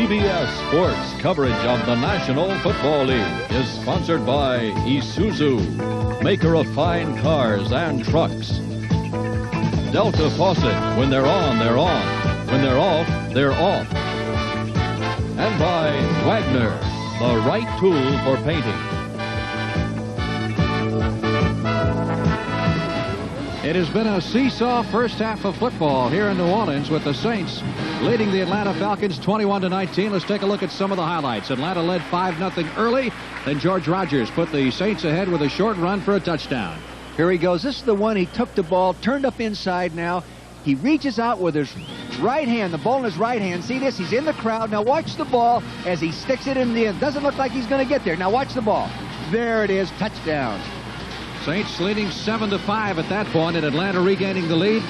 CBS Sports coverage of the National Football League is sponsored by Isuzu, maker of fine cars and trucks. Delta Faucet, when they're on, they're on. When they're off, they're off. And by Wagner, the right tool for painting. It has been a seesaw first half of football here in New Orleans, with the Saints leading the Atlanta Falcons 21-19. Let's take a look at some of the highlights. Atlanta led 5-0 early. Then George Rogers put the Saints ahead with a short run for a touchdown. Here he goes. This is the one he took the ball, turned up inside now. He reaches out with his right hand, the ball in his right hand. See this? He's in the crowd. Now watch the ball as he sticks it in the end. Doesn't look like he's going to get there. Now watch the ball. There it is. Touchdown. Saints leading 7-5 at that point, and Atlanta regaining the lead.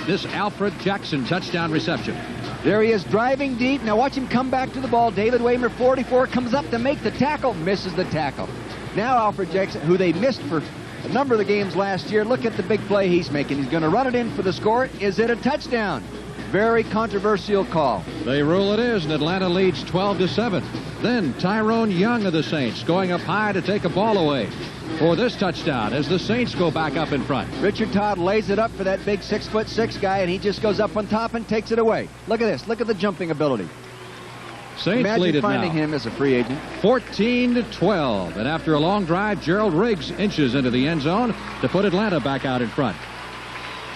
This Alfred Jackson touchdown reception. There he is, driving deep. Now watch him come back to the ball. David WAYMER, 44, comes up to make the tackle, misses the tackle. Now Alfred Jackson, who they missed for a number of the games last year, look at the big play he's making. He's going to run it in for the score. Is it a touchdown? Very controversial call. They rule it is, and Atlanta leads 12-7. Then Tyrone Young of the Saints going up high to take a ball away for this touchdown as the Saints go back up in front. Richard Todd lays it up for that big 6'6" guy, and he just goes up on top and takes it away. Look at this. Look at the jumping ability. Saints Imagine lead it finding now. him as a free agent. 14-12. And after a long drive, Gerald Riggs inches into the end zone to put Atlanta back out in front.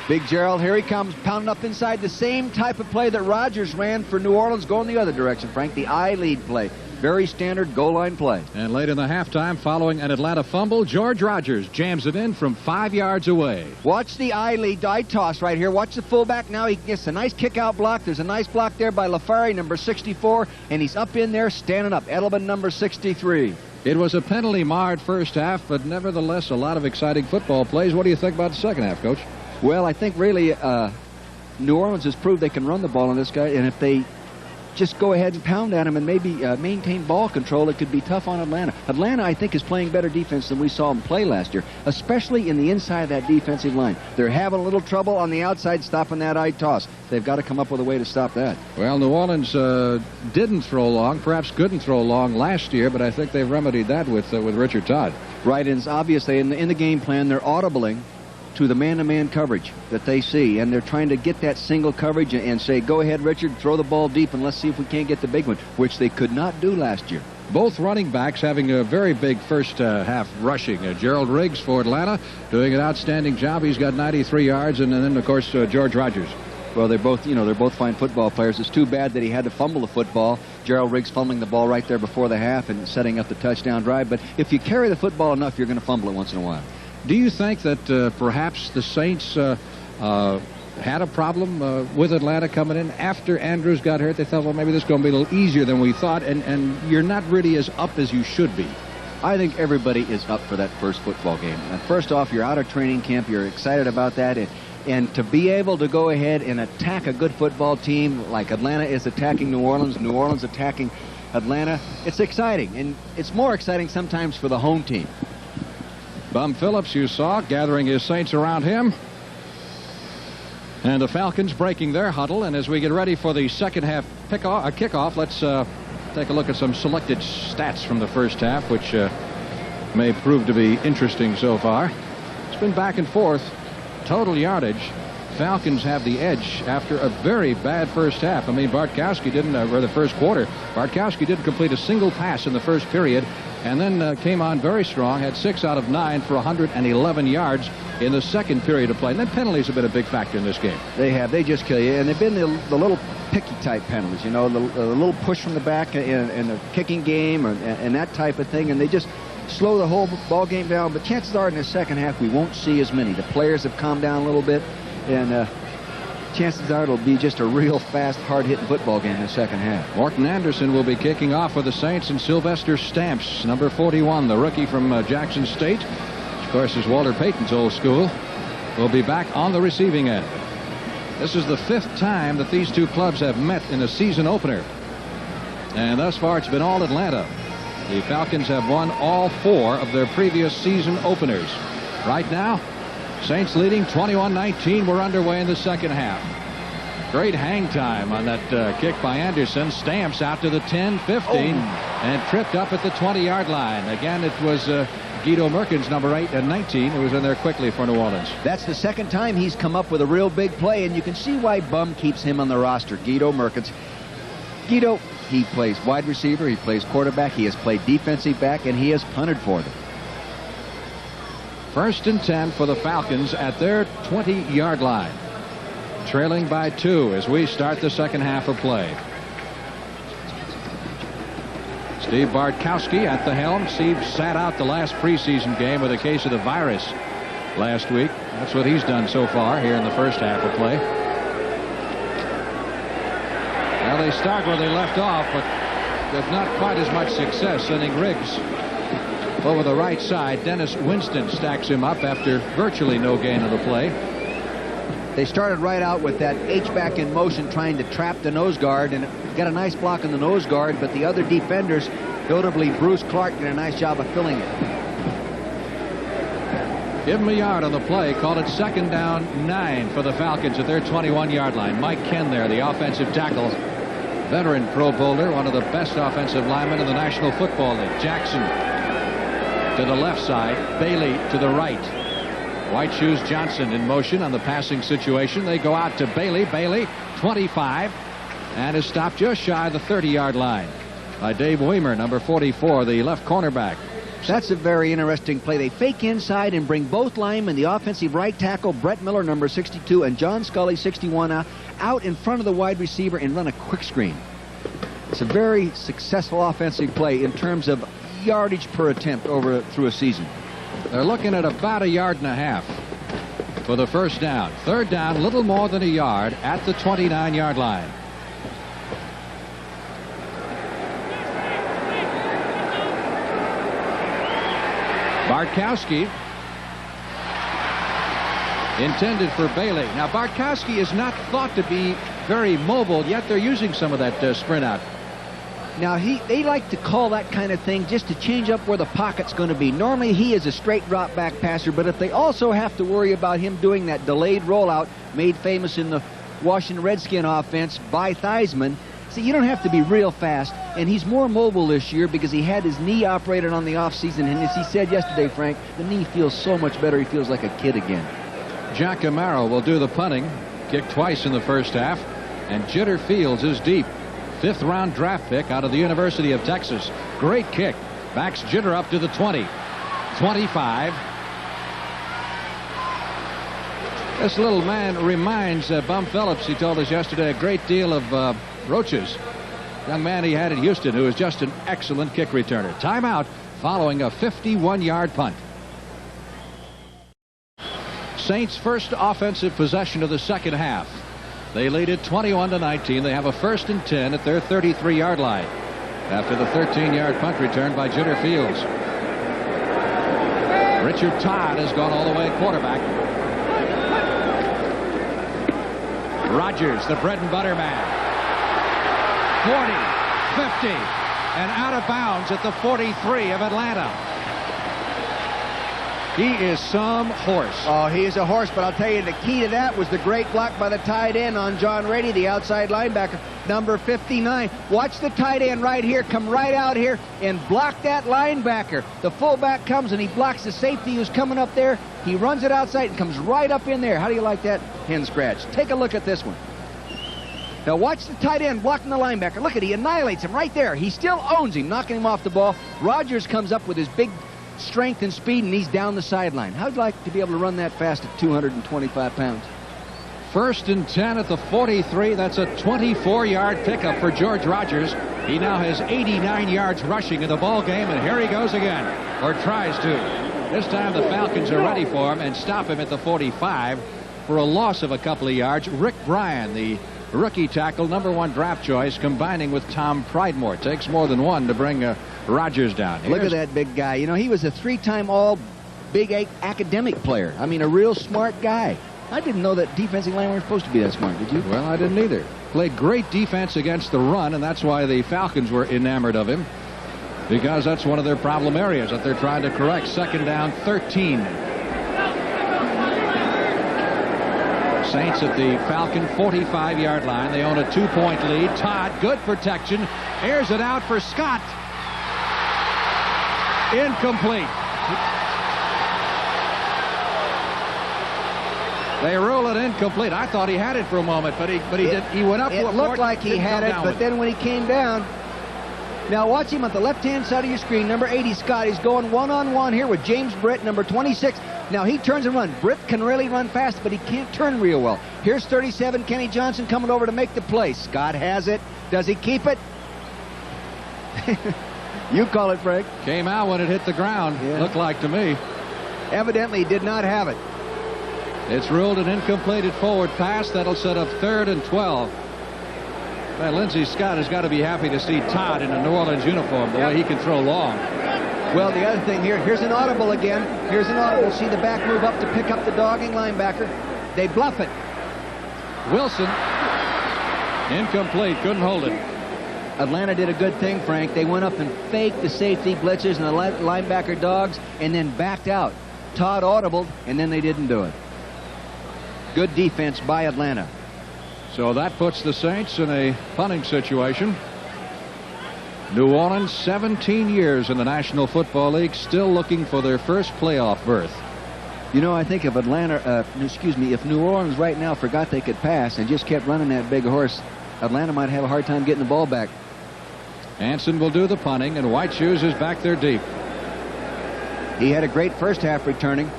Big Gerald, here he comes, pounding up inside. The same type of play that Rodgers ran for New Orleans, going the other direction, Frank. The I-lead play. Very standard goal line play. And late in the halftime, following an Atlanta fumble, George Rogers jams it in from 5 yards away. Watch the I-lead, I-toss right here. Watch the fullback now. He gets a nice kick-out block. There's a nice block there by LaFari, number 64, and he's up in there, standing up. Edelman, number 63. It was a penalty-marred first half, but nevertheless a lot of exciting football plays. What do you think about the second half, Coach? Well, I think really New Orleans has proved they can run the ball on this guy, and if they just go ahead and pound at him and maybe maintain ball control, it could be tough on Atlanta. Atlanta, I think, is playing better defense than we saw them play last year, especially in the inside of that defensive line. They're having a little trouble on the outside stopping that I-toss. They've got to come up with a way to stop that. Well, New Orleans didn't throw long, perhaps couldn't throw long last year, but I think they've remedied that with Richard Todd. Right, and it's obviously in the game plan, they're audibling to the man-to-man coverage that they see, and they're trying to get that single coverage and say, go ahead, Richard, throw the ball deep, and let's see if we can't get the big one, which they could not do last year. Both running backs having a very big first half rushing. Gerald Riggs for Atlanta doing an outstanding job. He's got 93 yards, and then, of course, George Rogers. Well, they're both fine football players. It's too bad that he had to fumble the football. Gerald Riggs fumbling the ball right there before the half and setting up the touchdown drive. But if you carry the football enough, you're going to fumble it once in a while. Do you think that perhaps the Saints had a problem with Atlanta coming in after Andrews got hurt? They thought, well, maybe this is going to be a little easier than we thought, and you're not really as up as you should be. I think everybody is up for that first football game. First off, you're out of training camp. You're excited about that. And to be able to go ahead and attack a good football team like Atlanta is attacking New Orleans attacking Atlanta, it's exciting. And it's more exciting sometimes for the home team. PHILLIPS, you saw, gathering his Saints around him. And the Falcons breaking their huddle. And as we get ready for the second half kickoff, let's take a look at some selected stats from the first half, which may prove to be interesting so far. It's been back and forth. Total yardage, Falcons have the edge after a very bad first half. I mean, Bartkowski didn't, or the first quarter, Bartkowski didn't complete a single pass in the first period, and then came on very strong, had 6 out of 9 for 111 yards in the second period of play. And then penalties have been a big factor in this game. They have. They just kill you. And they've been the little picky type penalties, you know, the little push from the back in the kicking game and that type of thing. And they just slow the whole ball game down. But chances are in the second half we won't see as many. The players have calmed down a little bit. And chances are it'll be just a real fast, hard-hitting football game in the second half. Morten Andersen will be kicking off for the Saints, and Sylvester Stamps, number 41, the rookie from Jackson State, which of course is Walter Payton's old school, will be back on the receiving end. This is the 5th time that these two clubs have met in a season opener. And thus far it's been all Atlanta. The Falcons have won all 4 of their previous season openers. Right now, Saints leading 21-19. We're underway in the second half. Great hang time on that kick by Anderson. Stamps out to the 10, 15, and tripped up at the 20-yard line. Again, it was Guido Merkins, number 8 and 19, who was in there quickly for New Orleans. That's the second time he's come up with a real big play, and you can see why Bum keeps him on the roster. Guido Merkins. Guido, he plays wide receiver, he plays quarterback, he has played defensive back, and he has punted for them. 1st and 10 for the Falcons at their 20-yard line. Trailing by 2 as we start the second half of play. Steve Bartkowski at the helm. Steve sat out the last preseason game with a case of the virus last week. That's what he's done so far here in the first half of play. Well, they start where they left off, but with not quite as much success, sending Riggs over the right side. Dennis Winston stacks him up after virtually no gain of the play. They started right out with that H-back in motion, trying to trap the nose guard, and got a nice block in the nose guard, but the other defenders, notably Bruce Clark, did a nice job of filling it. Give him a yard on the play. Called it 2nd down 9 for the Falcons at their 21-yard line. Mike Ken there, the offensive tackle. Veteran Pro Bowler, one of the best offensive linemen in the National Football League. Jackson to the left side, Bailey to the right. White Shoes Johnson in motion on the passing situation. They go out to Bailey. Bailey, 25, and is stopped just shy of the 30-yard line by Dave Waymer, number 44, the left cornerback. That's a very interesting play. They fake inside and bring both linemen, the offensive right tackle, Brett Miller, number 62, and John Scully, 61, out in front of the wide receiver and run a quick screen. It's a very successful offensive play in terms of yardage per attempt through a season. They're looking at about 1.5 yards for the first down. 3rd down, little more than a yard at the 29-yard line. Bartkowski intended for Bailey. Now, Bartkowski is not thought to be very mobile, yet they're using some of that sprint out. Now, they like to call that kind of thing just to change up where the pocket's going to be. Normally, he is a straight drop back passer, but if they also have to worry about him doing that delayed rollout made famous in the Washington Redskin offense by Theismann, see, you don't have to be real fast, and he's more mobile this year because he had his knee operated on the offseason, and as he said yesterday, Frank, the knee feels so much better. He feels like a kid again. Jack Amaro will do the punting. Kicked twice in the first half, and Jitter Fields is deep. 5th-round draft pick out of the University of Texas. Great kick. Backs Jitter up to the 20. 25. This little man reminds Bum Phillips, he told us yesterday, a great deal of Roaches. Young man he had in Houston who is just an excellent kick returner. Timeout following a 51-yard punt. Saints' first offensive possession of the second half. They lead it 21-19. They have a 1st and 10 at their 33-yard line after the 13-yard punt return by Jitter Fields. Richard Todd has gone all the way at quarterback. Rodgers, the bread and butter man. 40, 50, and out of bounds at the 43 of Atlanta. He is some horse. Oh, he is a horse, but I'll tell you, the key to that was the great block by the tight end on John Rady, the outside linebacker, number 59. Watch the tight end right here come right out here and block that linebacker. The fullback comes and he blocks the safety who's coming up there. He runs it outside and comes right up in there. How do you like that hen scratch? Take a look at this one. Now watch the tight end blocking the linebacker. Look at, he annihilates him right there. He still owns him, knocking him off the ball. Rodgers comes up with his big strength and speed, and he's down the sideline. How'd you like to be able to run that fast at 225 pounds? 1st and 10 at the 43. That's a 24-yard pickup for George Rodgers. He now has 89 yards rushing in the ball game, and here he goes again, or tries to. This time the Falcons are ready for him and stop him at the 45 for a loss of a couple of yards. Rick Bryan, the rookie tackle, #1 draft choice, combining with Tom Pridemore. Takes more than one to bring Rodgers down. Look at that big guy. You know, he was a 3-time All-Big 8 academic player. I mean, a real smart guy. I didn't know that defensive linemen were supposed to be that smart, did you? Well, I didn't either. Played great defense against the run, and that's why the Falcons were enamored of him, because that's one of their problem areas that they're trying to correct. 2nd down, 13. Saints at the Falcon 45-yard line. They own a 2-point lead. Todd, good protection. Airs it out for Scott. Incomplete. They rule it incomplete. I thought he had it for a moment, but he did. He went up. It looked like he had it, but then when he came down. Now watch him on the left-hand side of your screen. Number 80, Scott. He's going one-on-one here with James Britt, number 26. Now he turns and runs. Britt can really run fast, but he can't turn real well. Here's 37, Kenny Johnson, coming over to make the play. Scott has it. Does he keep it? You call it, Frank. Came out when it hit the ground. Yeah. Looked like to me. Evidently he did not have it. It's ruled an incompleted forward pass. That'll set up 3rd and 12. Well, Lindsey Scott has got to be happy to see Todd in a New Orleans uniform, the way he can throw long. Well, the other thing here's an audible again. Here's an audible. See the back move up to pick up the dogging linebacker. They bluff it. Wilson. Incomplete. Couldn't hold it. Atlanta did a good thing, Frank. They went up and faked the safety blitzers and the linebacker dogs and then backed out. Todd audibled, and then they didn't do it. Good defense by Atlanta. So that puts the Saints in a punting situation. New Orleans, 17 years in the National Football League, still looking for their first playoff berth. You know, I think if if New Orleans right now forgot they could pass and just kept running that big horse, Atlanta might have a hard time getting the ball back. Hansen will do the punting, and White Shoes is back there deep. He had a great first half returning.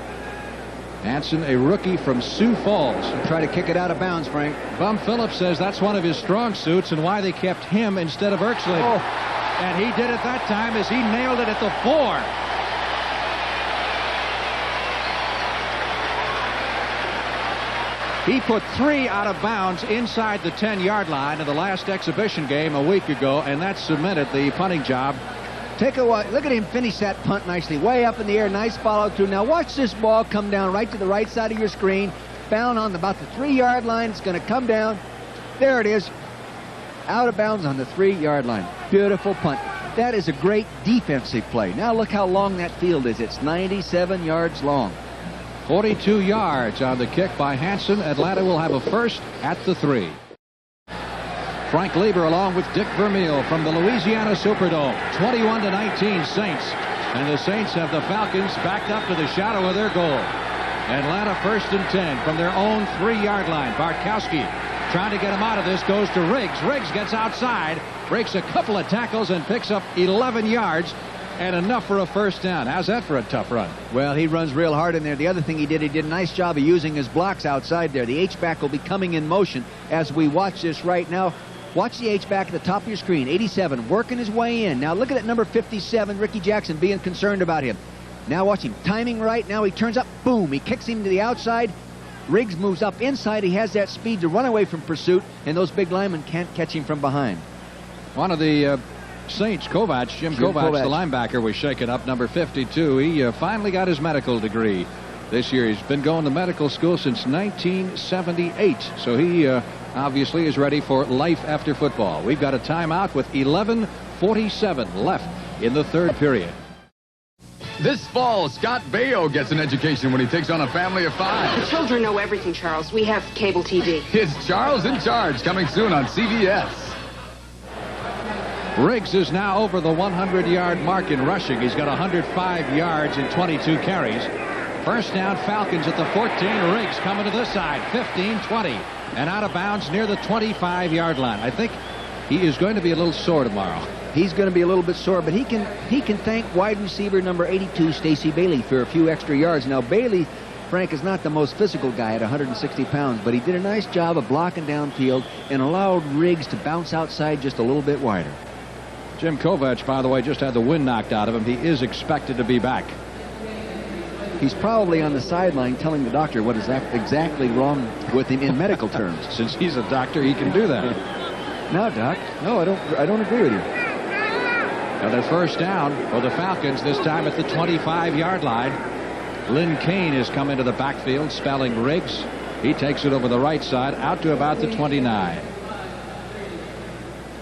Hansen, a rookie from Sioux Falls. Try to kick it out of bounds, Frank. Bum Phillips says that's one of his strong suits and why they kept him instead of Erxley. Oh. And he did it that time as he nailed it at the 4. He put 3 out of bounds inside the 10-yard line in the last exhibition game a week ago, and that cemented the punting job. Take a look at him finish that punt nicely. Way up in the air, nice follow through. Now watch this ball come down right to the right side of your screen. Bound on about the 3-yard line. It's going to come down. There it is. Out of bounds on the 3-yard line. Beautiful punt. That is a great defensive play. Now look how long that field is. It's 97 yards long. 42 yards on the kick by Hansen. Atlanta will have a first at the 3. Frank Lieber along with Dick Vermeil from the Louisiana Superdome. 21-19 Saints. And the Saints have the Falcons backed up to the shadow of their goal. Atlanta 1st and 10 from their own 3-yard line. Bartkowski trying to get him out of this, goes to Riggs. Riggs gets outside, breaks a couple of tackles and picks up 11 yards and enough for a first down. How's that for a tough run? Well, he runs real hard in there. The other thing he did a nice job of using his blocks outside there. The H-back will be coming in motion as we watch this right now. Watch the H-back at the top of your screen. 87 working his way in. Now look at that number 57, Ricky Jackson, being concerned about him. Now watch him timing right. Now he turns up. Boom. He kicks him to the outside. Riggs moves up inside. He has that speed to run away from pursuit, and those big linemen can't catch him from behind. One of the Saints, Jim Kovacs, the linebacker, was shaken up, number 52. He finally got his medical degree this year. He's been going to medical school since 1978, so he obviously is ready for life after football. We've got a timeout with 11:47 left in the 3rd period. This fall, Scott Baio gets an education when he takes on a family of 5. The children know everything, Charles. We have cable TV. It's Charles in Charge, coming soon on CBS. Riggs is now over the 100-yard mark in rushing. He's got 105 yards and 22 carries. First down, Falcons at the 14. Riggs coming to this side, 15, 20, and out of bounds near the 25-yard line. I think he is going to be a little sore tomorrow. He's going to be a little bit sore, but he can thank wide receiver number 82, Stacey Bailey, for a few extra yards. Now, Bailey, Frank, is not the most physical guy at 160 pounds, but he did a nice job of blocking downfield and allowed Riggs to bounce outside just a little bit wider. Jim Kovacs, by the way, just had the wind knocked out of him. He is expected to be back. He's probably on the sideline telling the doctor what is exactly wrong with him in medical terms. Since he's a doctor, he can do that. No, Doc. No, I don't agree with you. Another first down for the Falcons, this time at the 25-yard line. Lynn Kane has come into the backfield, spelling Riggs. He takes it over the right side, out to about the 29.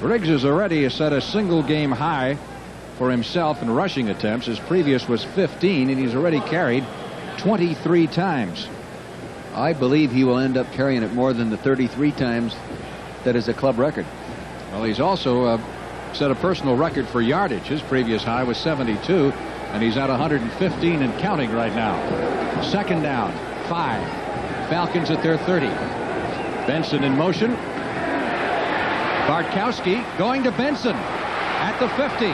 Riggs has already set a single-game high for himself in rushing attempts. His previous was 15, and he's already carried 23 times. I believe he will end up carrying it more than the 33 times that is a club record. Well, he's also set a personal record for yardage. His previous high was 72, and he's at 115 and counting right now. Second down, 5. Falcons at their 30. Benson in motion. Bartkowski going to Benson at the 50.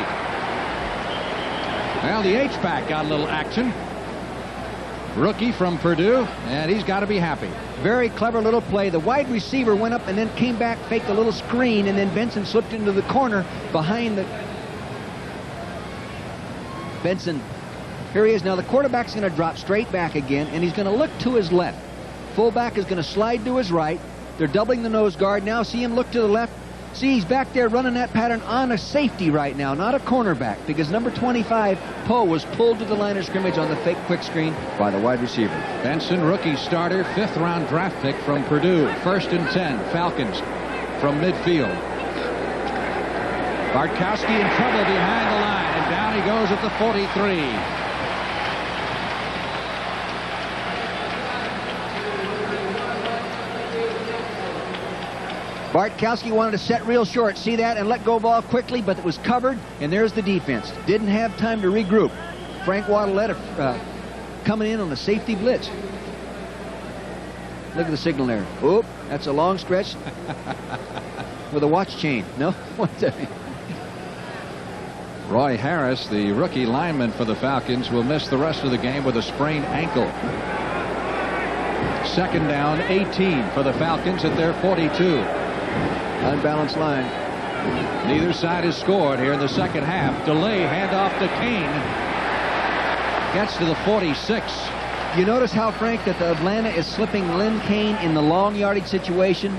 Well, the H-back got a little action. Rookie from Purdue, and he's got to be happy. Very clever little play. The wide receiver went up and then came back, faked a little screen, and then Benson slipped into the corner behind the... Benson, here he is. Now the quarterback's going to drop straight back again, and he's going to look to his left. Fullback is going to slide to his right. They're doubling the nose guard. Now see him look to the left. See, he's back there running that pattern on a safety right now, not a cornerback, because number 25, Poe, was pulled to the line of scrimmage on the fake quick screen by the wide receiver. Benson, rookie starter, 5th-round draft pick from Purdue. 1st and 10, Falcons from midfield. Bartkowski in trouble behind the line, and down he goes at the 43. Bartkowski wanted to set real short, see that, and let go ball quickly, but it was covered, and there's the defense. Didn't have time to regroup. Frank Waddle coming in on a safety blitz. Look at the signal there. Oop, that's a long stretch with a watch chain. No? What's that? Roy Harris, the rookie lineman for the Falcons, will miss the rest of the game with a sprained ankle. Second down, 18 for the Falcons at their 42. Unbalanced line. Neither side has scored here in the second half. Delay, handoff to Kane. Gets to the 46. You notice how, Frank, that the Atlanta is slipping Lynn Kane in the long yardage situation?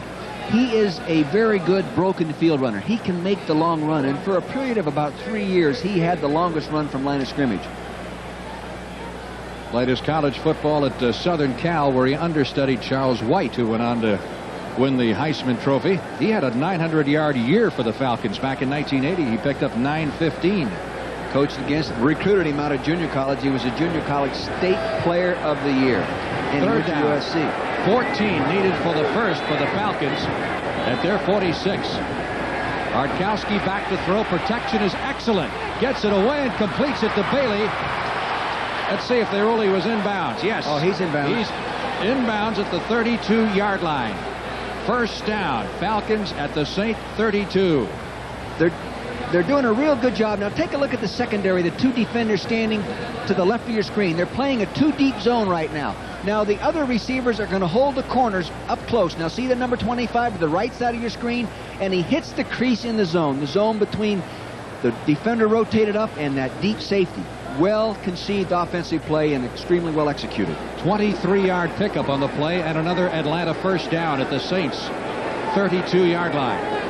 He is a very good broken field runner. He can make the long run, and for a period of about 3 years, he had the longest run from line of scrimmage. Played his college football at Southern Cal, where he understudied Charles White, who went on to win the Heisman Trophy. He had a 900-yard year for the Falcons back in 1980. He picked up 915. Coached against, recruited him out of junior college. He was a junior college state player of the year. And third down, USC. 14 needed for the first for the Falcons at their 46. Bartkowski back to throw. Protection is excellent. Gets it away and completes it to Bailey. Let's see if the ruling was inbounds. Yes. Oh, he's inbounds. He's inbounds at the 32-yard line. First down. Falcons at the Saint 32. They're doing a real good job. Now take a look at the secondary. The 2 defenders standing to the left of your screen. They're playing a 2-deep zone right now. Now the other receivers are going to hold the corners up close. Now see the number 25 to the right side of your screen, and he hits the crease in the zone between the defender rotated up and that deep safety. Well conceived offensive play and extremely well executed. 23-yard pickup on the play and another Atlanta first down at the Saints 32-yard line.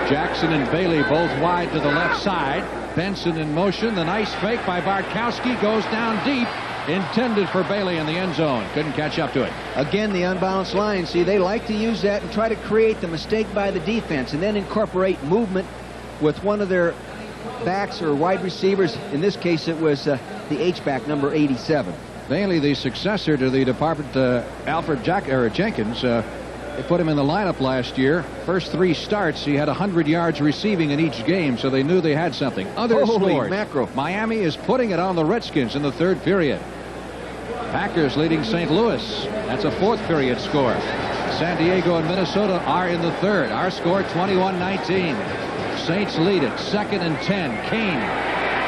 Jackson and Bailey both wide to the left side. Benson in motion. The nice fake by Bartkowski goes down deep. Intended for Bailey in the end zone. Couldn't catch up to it. Again, the unbalanced line. See, they like to use that and try to create the mistake by the defense and then incorporate movement with one of their backs or wide receivers. In this case, it was the H-back, number 87. Bailey, the successor to the department, Alfred Jenkins, they put him in the lineup last year. First 3 starts, he had 100 yards receiving in each game, so they knew they had something. Other scores. Mackerel. Miami is putting it on the Redskins in the 3rd period. Packers leading St. Louis. That's a 4th period score. San Diego and Minnesota are in the 3rd. Our score 21-19. Saints lead it. 2nd and 10. Kane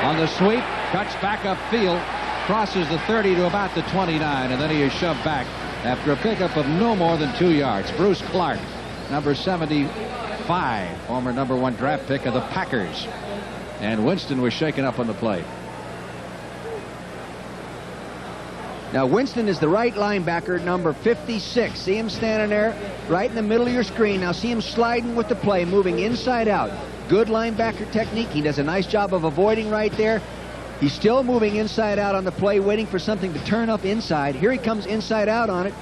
on the sweep. Cuts back upfield. Crosses the 30 to about the 29. And then he is shoved back after a pickup of no more than 2 yards. Bruce Clark, number 75. Former number 1 draft pick of the Packers. And Winston was shaken up on the play. Now Winston is the right linebacker, number 56. See him standing there right in the middle of your screen. Now see him sliding with the play, moving inside out. Good linebacker technique. He does a nice job of avoiding right there. He's still moving inside out on the play, waiting for something to turn up inside. Here he comes inside out on it.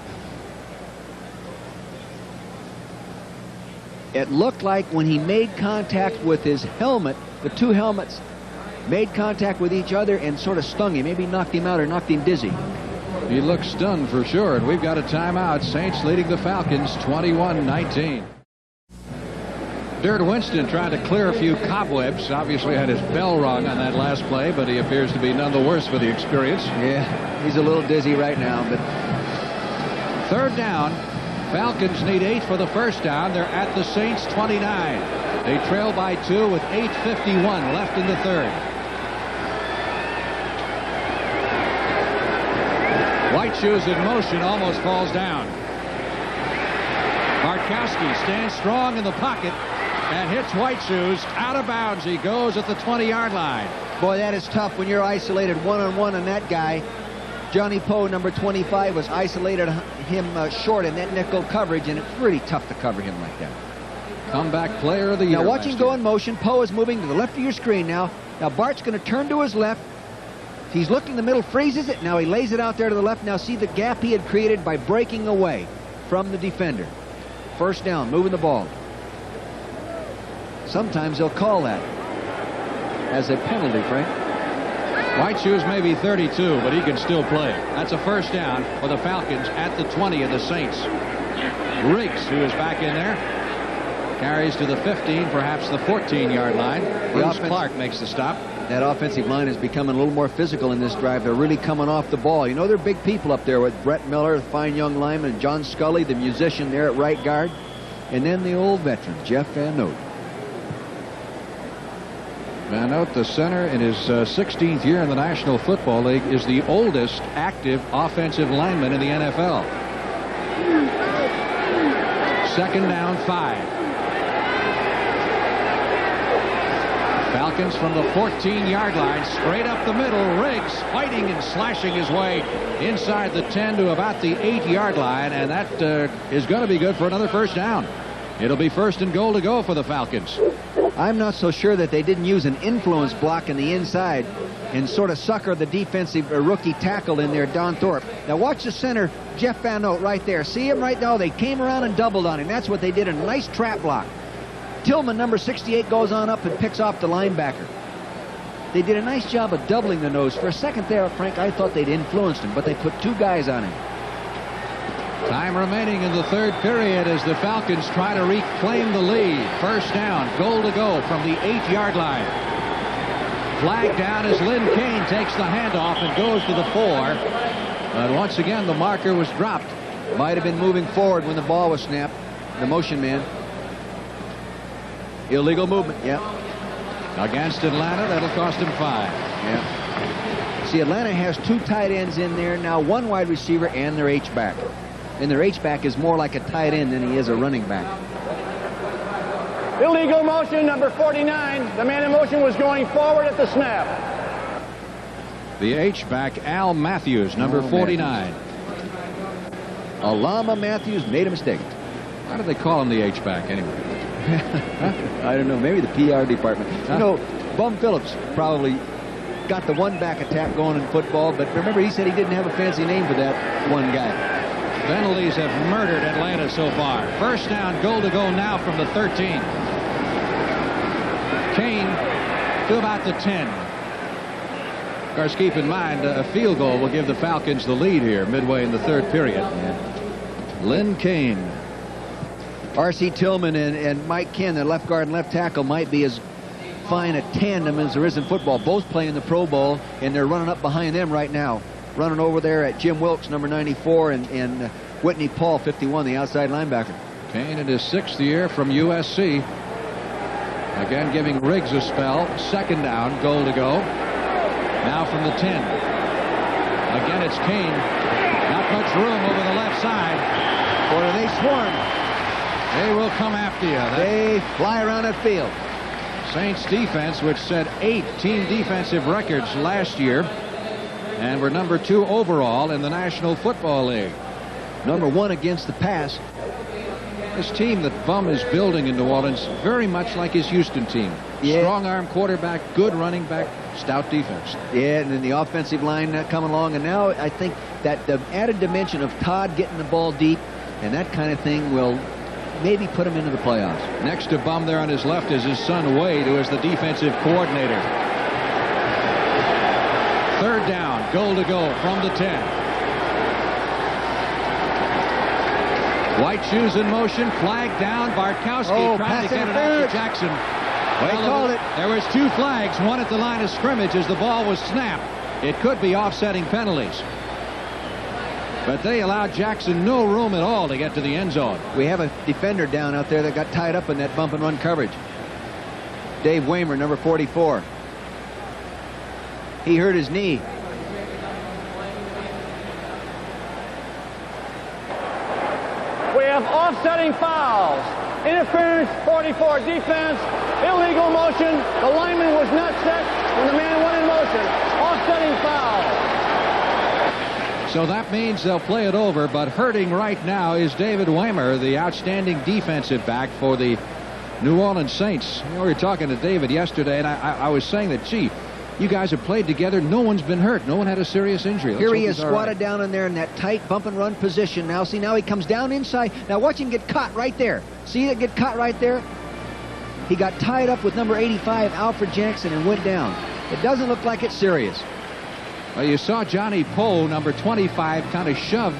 It looked like when he made contact with his helmet, the 2 helmets made contact with each other and sort of stung him, maybe knocked him out or knocked him dizzy. He looks stunned for sure, and we've got a timeout. Saints leading the Falcons 21-19. Dirt Winston trying to clear a few cobwebs. Obviously had his bell rung on that last play, but he appears to be none the worse for the experience. Yeah, he's a little dizzy right now, but... Third down. Falcons need 8 for the first down. They're at the Saints 29. They trail by 2 with 8:51 left in the third. White Shoes in motion, almost falls down. Bartkowski stands strong in the pocket and hits White Shoes out of bounds. He goes at the 20-yard line. Boy, that is tough when you're isolated one-on-one on that guy. Johnny Poe, number 25, was isolated him short in that nickel coverage, and it's really tough to cover him like that. Comeback player of the year. Now watch him go in motion. Poe is moving to the left of your screen now. Now Bart's going to turn to his left. He's looking in the middle, freezes it. Now he lays it out there to the left. Now see the gap he had created by breaking away from the defender. First down, moving the ball. Sometimes they'll call that as a penalty, Frank. White Shoes may be 32, but he can still play. That's a first down for the Falcons at the 20 of the Saints. Riggs, who is back in there, carries to the 15, perhaps the 14-yard line. Bruce Clark makes the stop. That offensive line is becoming a little more physical in this drive. They're really coming off the ball. You know, they're big people up there with Brett Miller, the fine young lineman, and John Scully, the musician there at right guard. And then the old veteran, Jeff Van Note. Van Note, the center in his 16th year in the National Football League, is the oldest active offensive lineman in the NFL. Second down, 5. Falcons from the 14-yard line, straight up the middle. Riggs fighting and slashing his way inside the 10 to about the 8-yard line, and that is going to be good for another first down. It'll be first and goal to go for the Falcons. I'm not so sure that they didn't use an influence block in the inside and sort of sucker the defensive rookie tackle in there, Don Thorpe. Now watch the center, Jeff Van Note, right there. See him right now? They came around and doubled on him. That's what they did, a nice trap block. Tillman, number 68, goes on up and picks off the linebacker. They did a nice job of doubling the nose. For a second there, Frank, I thought they'd influenced him, but they put 2 guys on him. Time remaining in the third period as the Falcons try to reclaim the lead. First down, goal to go from the 8-yard line. Flag down as Lynn Kane takes the handoff and goes to the 4. But once again, the marker was dropped. Might have been moving forward when the ball was snapped. The motion man. Illegal movement, yeah. Against Atlanta, that'll cost him 5. Yeah. See, Atlanta has 2 tight ends in there now, 1 wide receiver, and their H-back. And their H-back is more like a tight end than he is a running back. Illegal motion, number 49. The man in motion was going forward at the snap. The H-back, Al Matthews, number 49. Alama Matthews made a mistake. Why do they call him the H-back anyway? I don't know. Maybe the PR department. You know, Bum Phillips probably got the one-back attack going in football, but remember he said he didn't have a fancy name for that one guy. Penalties have murdered Atlanta so far. First down, goal to go now from the 13. Kane to about the 10. Of course, keep in mind, a field goal will give the Falcons the lead here midway in the third period. Yeah. Lynn Kane. R.C. Tillman and Mike Ken, the left guard and left tackle, might be as fine a tandem as there is in football. Both play in the Pro Bowl, and they're running up behind them right now. Running over there at Jim Wilkes, number 94, and Whitney Paul, 51, the outside linebacker. Kane in his 6th year from USC. Again, giving Riggs a spell. Second down, goal to go. Now from the 10. Again, it's Kane. Not much room over the left side. Boy, they swarm. They will come after you. They fly around that field. Saints defense, which set 8 team defensive records last year, and were number 2 overall in the National Football League. Number 1 against the pass. This team that Bum is building in New Orleans, very much like his Houston team. Yeah. Strong arm quarterback, good running back, stout defense. Yeah, and then the offensive line coming along. And now I think that the added dimension of Todd getting the ball deep and that kind of thing will maybe put him into the playoffs. Next to Bum there on his left is his son Wade, who is the defensive coordinator. Third down, goal to go from the 10. White shoes in motion, flag down. Bartkowski trying to get it out to Jackson. Well, there was 2 flags, one at the line of scrimmage as the ball was snapped. It could be offsetting penalties. But they allowed Jackson no room at all to get to the end zone. We have a defender down out there that got tied up in that bump and run coverage. Dave WAYMER, number 44. He hurt his knee. We have offsetting fouls. Interference, 44 defense, illegal motion. The lineman was not set when the man went in motion. Offsetting foul. So that means they'll play it over, but hurting right now is David WAYMER, the outstanding defensive back for the New Orleans Saints. You know, we were talking to David yesterday, and I was saying that, gee, you guys have played together. No one's been hurt. No one had a serious injury. Here he is squatted down in there in that tight bump and run position. Now, see, now he comes down inside. Now, watch him get caught right there. See it get caught right there? He got tied up with number 85, Alfred Jackson, and went down. It doesn't look like it's serious. Well, you saw Johnny Poe, number 25, kind of shove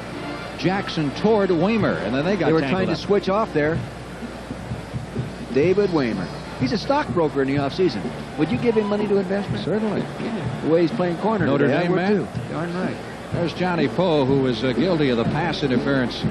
Jackson toward WAYMER, and then they were trying to switch off there. David WAYMER. He's a stockbroker in the offseason. Would you give him money to investment? Certainly. The way he's playing corner Notre today, Dame man. Darn right. There's Johnny Poe, who was guilty of the pass interference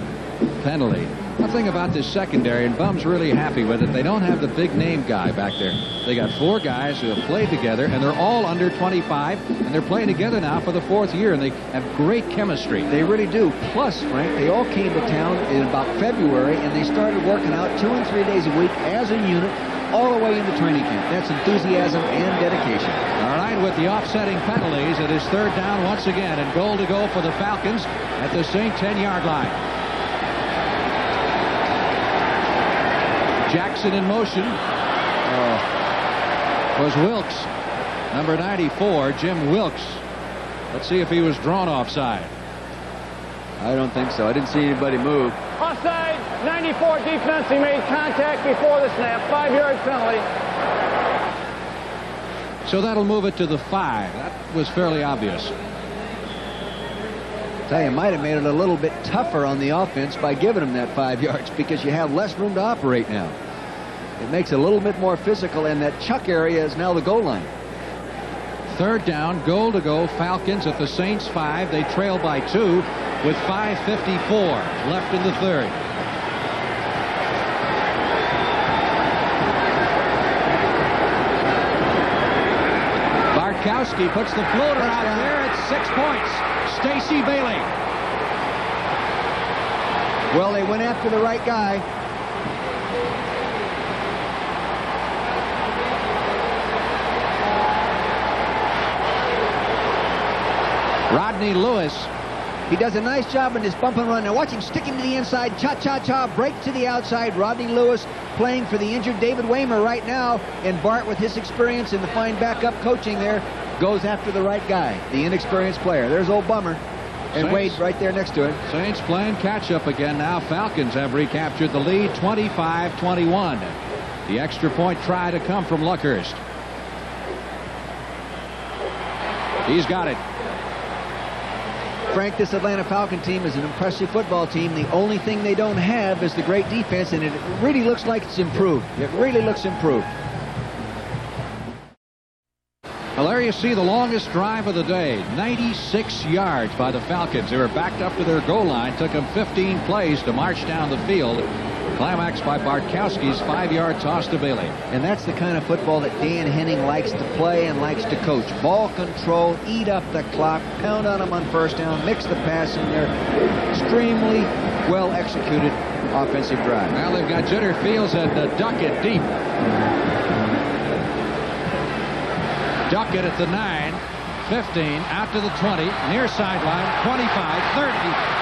penalty. One thing about this secondary, and Bum's really happy with it, they don't have the big name guy back there. They got 4 guys who have played together, and they're all under 25, and they're playing together now for the 4th year, and they have great chemistry. They really do. Plus, Frank, they all came to town in about February, and they started working out 2 and 3 days a week as a unit all the way into training camp. That's enthusiasm and dedication. All right, with the offsetting penalties, it is third down once again, and goal to go for the Falcons at the Saint 10-yard line. Jackson in motion was Wilkes, number 94, Jim Wilkes. Let's see if he was drawn offside. I don't think so. I didn't see anybody move. Offside, 94 defense. He made contact before the snap. 5-yard penalty. So that'll move it to the 5. That was fairly obvious. Tell you, might have made it a little bit tougher on the offense by giving them that 5 yards because you have less room to operate now. It makes it a little bit more physical, and that chuck area is now the goal line. Third down, goal to go. Falcons at the Saints 5. They trail by 2 with 5:54 left in the third. Bartkowski puts the floater out there at 6 points. Stacy Bailey. Well, they went after the right guy. Rodney Lewis. He does a nice job in this bump and run. Now watch him stick him to the inside. Cha-cha-cha, break to the outside. Rodney Lewis playing for the injured David WAYMER right now. And Bart, with his experience and the fine backup coaching there, goes after the right guy, the inexperienced player. There's old Bummer. And Saints, Wade right there next to him. Saints playing catch-up again now. Falcons have recaptured the lead, 25-21. The extra point try to come from Luckhurst. He's got it. Frank, this Atlanta Falcon team is an impressive football team. The only thing they don't have is the great defense, and it really looks like it's improved. It really looks improved. Well, there you see the longest drive of the day, 96 yards by the Falcons. They were backed up to their goal line. Took them 15 plays to march down the field. Climaxed by Bartkowski's 5-yard toss to Bailey. And that's the kind of football that Dan Henning likes to play and likes to coach. Ball control, eat up the clock, pound on them on first down, mix the pass in there. Extremely well-executed offensive drive. Well, they've got Jitter Fields and Duckett deep. Duckett at the 9, 15, out to the 20, near sideline, 25, 30.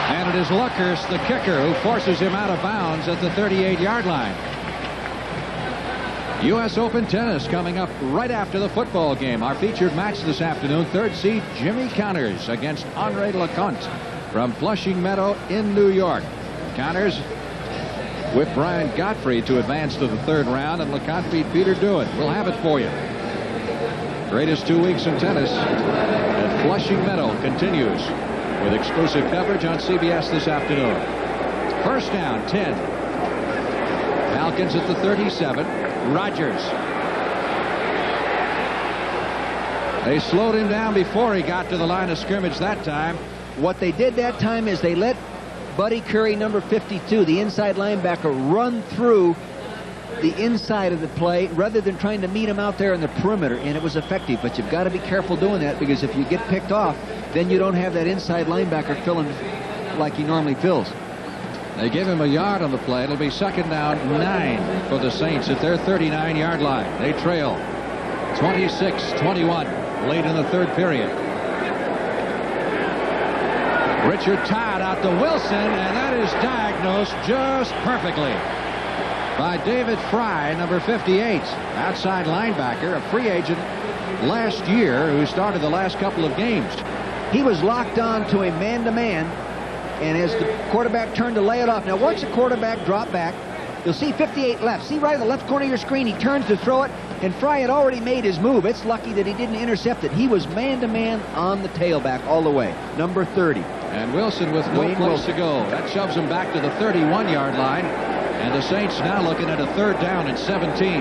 And it is Luckhurst, the kicker, who forces him out of bounds at the 38-yard line. U.S. Open tennis coming up right after the football game. Our featured match this afternoon, 3rd seed Jimmy Connors against Andre Leconte from Flushing Meadow in New York. Connors with Brian Godfrey to advance to the 3rd round, and Leconte beat Peter Dewitt. We'll have it for you. Greatest 2 weeks in tennis at Flushing Meadow continues with exclusive coverage on CBS this afternoon. First down, 10. Falcons at the 37. Rogers. They slowed him down before he got to the line of scrimmage that time. What they did that time is they let Buddy Curry, number 52, the inside linebacker, run through the inside of the play rather than trying to meet him out there in the perimeter, and it was effective. But you've got to be careful doing that, because if you get picked off, then you don't have that inside linebacker filling like he normally fills. They give him a yard on the play. It'll be second down 9 for the Saints at their 39-yard line. They trail 26-21 late in the third period. Richard Todd out to Wilson, and that is diagnosed just perfectly by David Fry, number 58, outside linebacker, a free agent last year who started the last couple of games. He was locked on to a man-to-man, and as the quarterback turned to lay it off. Now watch the quarterback drop back. You'll see 58 left. See right in the left corner of your screen, he turns to throw it, and Fry had already made his move. It's lucky that he didn't intercept it. He was man-to-man on the tailback all the way, number 30. And Wilson with no place to go. That shoves him back to the 31-yard line. And the Saints now looking at a third down and 17.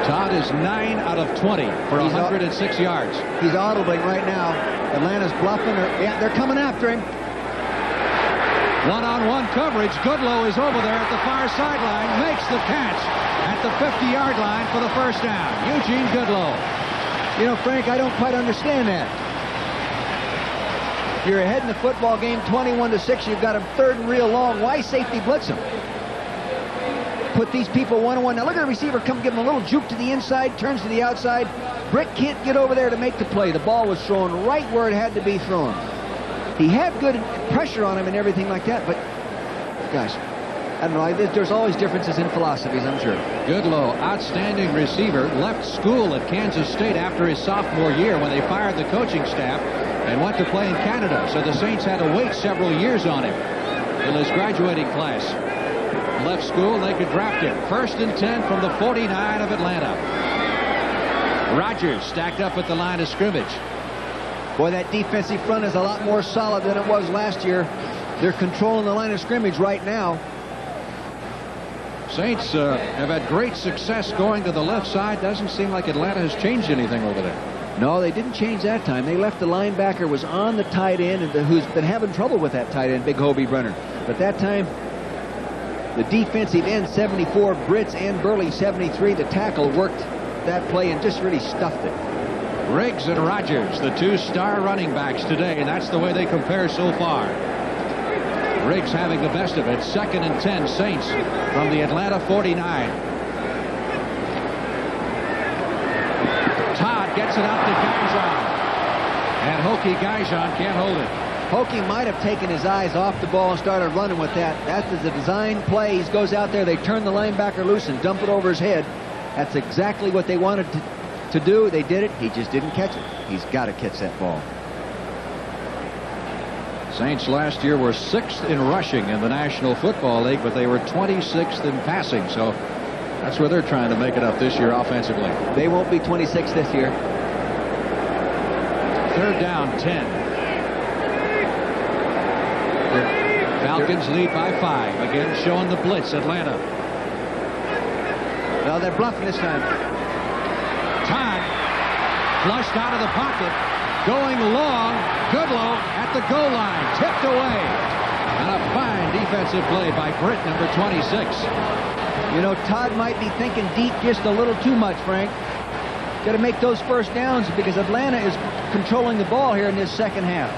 Todd is 9 out of 20 for 106 yards. He's audibling right now. Atlanta's bluffing. Yeah, they're coming after him. One-on-one coverage. Goodlow is over there at the far sideline. Makes the catch at the 50-yard line for the first down. Eugene Goodlow. You know, Frank, I don't quite understand that. You're ahead in the football game 21-6. You've got him third and real long. Why safety blitz him? Put these people one-on-one. Now look at the receiver come give him a little juke to the inside, turns to the outside. Britt can't get over there to make the play. The ball was thrown right where it had to be thrown. He had good pressure on him and everything like that, but gosh, I don't know. There's always differences in philosophies, I'm sure. Goodlow, outstanding receiver, left school at Kansas State after his sophomore year when they fired the coaching staff and went to play in Canada. So the Saints had to wait several years on him in his graduating class. Left school, they could draft him. First and 10 from the 49 of Atlanta. Rogers stacked up at the line of scrimmage. Boy, that defensive front is a lot more solid than it was last year. They're controlling the line of scrimmage right now. Saints have had great success going to the left side. Doesn't seem like Atlanta has changed anything over there. No, they didn't change that time. They left the linebacker was on the tight end, and who's been having trouble with that tight end, Big Hobie Brenner. But that time, the defensive end, 74, Brits and Burley, 73, the tackle worked that play and just really stuffed it. Riggs and Rogers, the two star running backs today, and that's the way they compare so far. Riggs having the best of it. Second and 10, Saints from the Atlanta 49. Todd gets it out to Gaijon, and Hokie Gaijon can't hold it. Hokie might have taken his eyes off the ball and started running with that. That is a design play. He goes out there, they turn the linebacker loose and dump it over his head. That's exactly what they wanted to do. They did it. He just didn't catch it. He's got to catch that ball. Saints last year were 6th in rushing in the National Football League, but they were 26th in passing. So that's where they're trying to make it up this year offensively. They won't be 26th this year. Third down, 10. The Falcons lead by 5. Again, showing the blitz, Atlanta. Well, they're bluffing this time. Todd flushed out of the pocket, going long. Goodlow at the goal line, tipped away. And a fine defensive play by Britt, number 26. You know, Todd might be thinking deep just a little too much, Frank. Got to make those first downs because Atlanta is controlling the ball here in this second half.